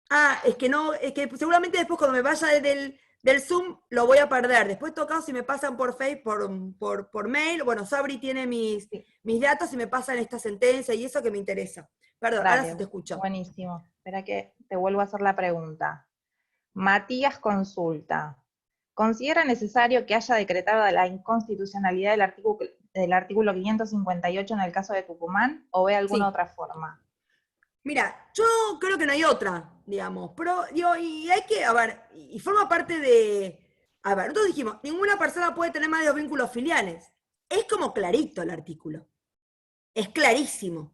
Ah, es que no, es que seguramente después cuando me vaya del Zoom lo voy a perder. Después tocado si me pasan por Facebook, por mail, bueno, Sabri tiene mis datos y me pasan esta sentencia y eso que me interesa. Perdón, dale, ahora sí te escucho. Buenísimo. Espera que te vuelvo a hacer la pregunta. Matías consulta. ¿Considera necesario que haya decretado la inconstitucionalidad del artículo 558 en el caso de Tucumán, o ve alguna otra forma? Mira, yo creo que no hay otra, digamos, pero digo, y hay que, a ver, y forma parte de, a ver, nosotros dijimos, ninguna persona puede tener más de 2 vínculos filiales. Es como clarito el artículo. Es clarísimo.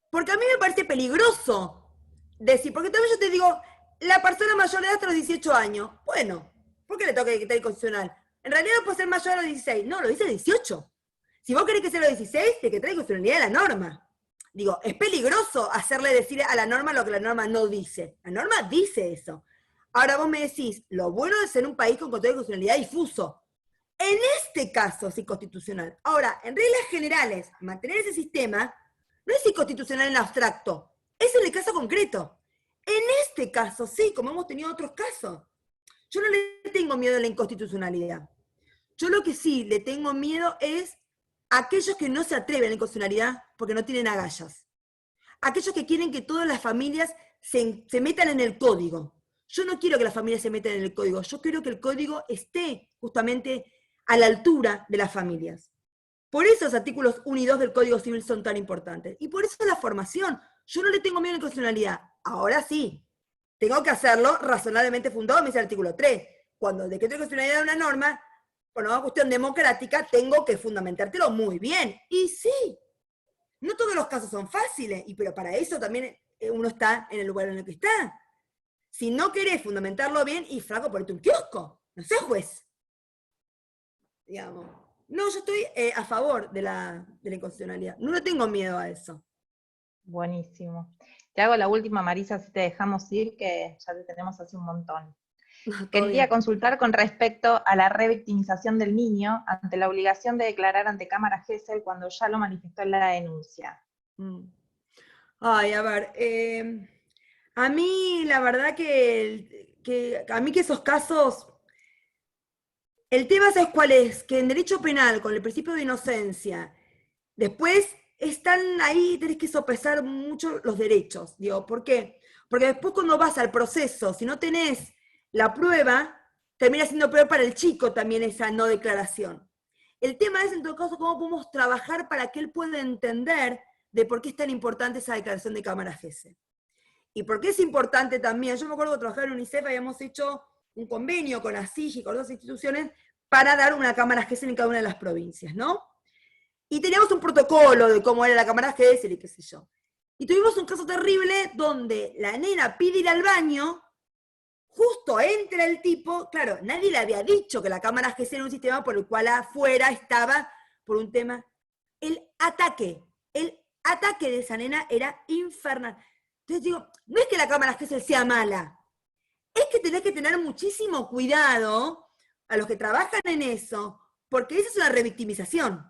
Porque a mí me parece peligroso decir, porque también yo te digo, la persona mayor de edad hasta los 18 años, bueno, ¿por qué le toca que esté inconstitucional? En realidad no puede ser mayor a los 16, no, lo dice 18. Si vos querés que sea los 16, te que trae inconstitucionalidad de la norma. Digo, es peligroso hacerle decir a la norma lo que la norma no dice. La norma dice eso. Ahora vos me decís, lo bueno de ser un país con control de constitucionalidad difuso. En este caso es inconstitucional. Ahora, en reglas generales, mantener ese sistema no es inconstitucional en abstracto, es en el caso concreto. En este caso, sí, como hemos tenido otros casos. Yo no le tengo miedo a la inconstitucionalidad. Yo lo que sí le tengo miedo es a aquellos que no se atreven a la inconstitucionalidad porque no tienen agallas. Aquellos que quieren que todas las familias se metan en el código. Yo no quiero que las familias se metan en el código, yo quiero que el código esté justamente a la altura de las familias. Por eso los artículos 1 y 2 del Código Civil son tan importantes. Y por eso la formación. Yo no le tengo miedo a la inconstitucionalidad. Ahora sí, tengo que hacerlo razonablemente fundado, me dice el artículo 3. Cuando el decreto de constitucionalidad de una norma, por una cuestión democrática, tengo que fundamentártelo muy bien. Y sí, no todos los casos son fáciles, pero para eso también uno está en el lugar en el que está. Si no querés fundamentarlo bien, y flaco, ponete un kiosco, no seas juez. Digamos. No, yo estoy a favor de la inconstitucionalidad. No le tengo miedo a eso. Buenísimo. Te hago la última, Marisa, si te dejamos ir, que ya te tenemos hace un montón. Quería consultar con respecto a la revictimización del niño ante la obligación de declarar ante Cámara Gesell cuando ya lo manifestó en la denuncia. Ay, a ver, a mí la verdad que a mí que esos casos, el tema ¿sabes cuál es? Que en derecho penal, con el principio de inocencia, después están ahí, tenés que sopesar mucho los derechos, digo, ¿por qué? Porque después cuando vas al proceso, si no tenés la prueba, termina siendo peor para el chico también esa no declaración. El tema es, en todo caso, cómo podemos trabajar para que él pueda entender de por qué es tan importante esa declaración de Cámara Gesell. Y por qué es importante también, yo me acuerdo que trabajaba en UNICEF, habíamos hecho un convenio con ASIG y con otras instituciones para dar una Cámara Gesell en cada una de las provincias, ¿no? Y teníamos un protocolo de cómo era la Cámara Gesell y qué sé yo. Y tuvimos un caso terrible donde la nena pide ir al baño, justo entra el tipo, claro, nadie le había dicho que la Cámara Gesell era un sistema por el cual afuera estaba por un tema. El ataque de esa nena era infernal. Entonces digo, no es que la Cámara Gesell sea mala, es que tenés que tener muchísimo cuidado a los que trabajan en eso, porque esa es una revictimización.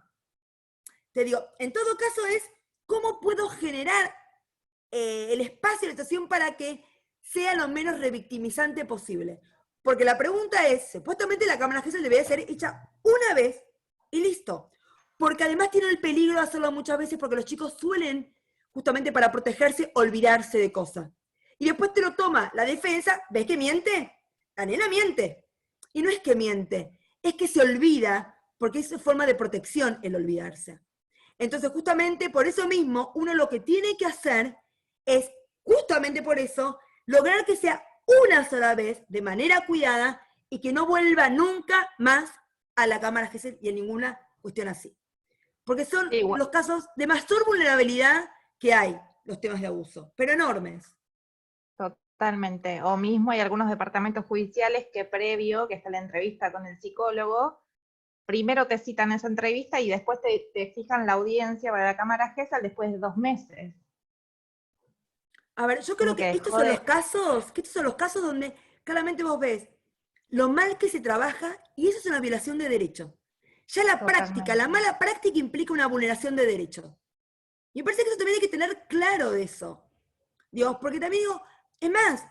Te digo, en todo caso es cómo puedo generar el espacio y la situación para que sea lo menos revictimizante posible. Porque la pregunta es, supuestamente la Cámara Gesell debería ser hecha una vez y listo. Porque además tiene el peligro de hacerlo muchas veces porque los chicos suelen, justamente para protegerse, olvidarse de cosas. Y después te lo toma la defensa, ¿ves que miente? La nena miente. Y no es que miente, es que se olvida, porque es forma de protección el olvidarse. Entonces, justamente por eso mismo, uno lo que tiene que hacer es, justamente por eso, lograr que sea una sola vez, de manera cuidada, y que no vuelva nunca más a la Cámara Gesell y en ninguna cuestión así. Porque son los casos de mayor vulnerabilidad que hay, los temas de abuso, pero enormes. Totalmente. O mismo hay algunos departamentos judiciales que previo, que está la entrevista con el psicólogo, primero te citan esa entrevista y después te fijan la audiencia para la Cámara Gesell después de 2 meses. A ver, yo creo que estos son los casos donde claramente vos ves lo mal que se trabaja y eso es una violación de derechos. Ya la práctica, la mala práctica implica una vulneración de derechos. Y me parece que eso también hay que tener claro de eso. Dios, porque también digo, es más,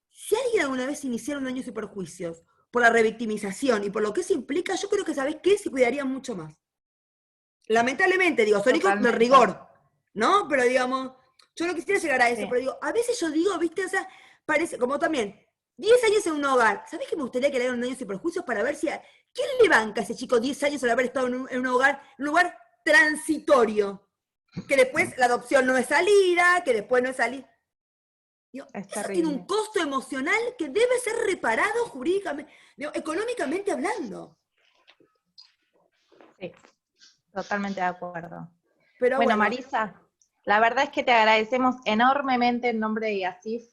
si alguien alguna vez iniciara un daños y perjuicios por la revictimización y por lo que eso implica, yo creo que, ¿sabés qué? Se cuidarían mucho más. Lamentablemente, digo, son hijos de rigor, ¿no? Pero digamos, yo no quisiera llegar a eso, pero digo, a veces yo digo, viste, o sea, parece, como también, 10 años en un hogar, ¿sabés que me gustaría que le hagan daños y perjuicios para ver si, ¿quién le banca a ese chico 10 años al haber estado en un hogar, en un lugar transitorio? Que después la adopción no es salida, que después no es salida. Digo, eso tiene un costo emocional que debe ser reparado jurídicamente, digo, económicamente hablando. Sí, totalmente de acuerdo. Pero bueno, Marisa, la verdad es que te agradecemos enormemente en nombre de ASIF.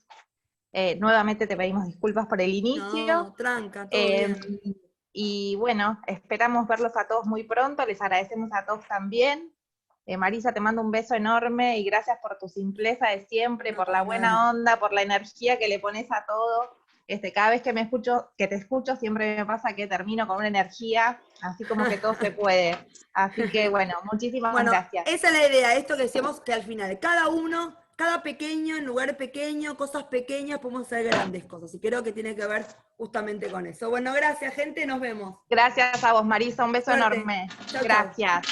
Nuevamente te pedimos disculpas por el inicio. No, tranca, todo bien. Y bueno, esperamos verlos a todos muy pronto, les agradecemos a todos también. Marisa, te mando un beso enorme y gracias por tu simpleza de siempre, por la buena onda, por la energía que le pones a todo. Cada vez que te escucho, siempre me pasa que termino con una energía, así como que todo se puede. Así que bueno, muchísimas gracias. Esa es la idea, esto que decíamos que al final, cada pequeño, en lugar pequeño, cosas pequeñas, podemos hacer grandes cosas. Y creo que tiene que ver justamente con eso. Bueno, gracias, gente, nos vemos. Gracias a vos, Marisa, un beso Suerte. enorme. Chau, Gracias. Chau.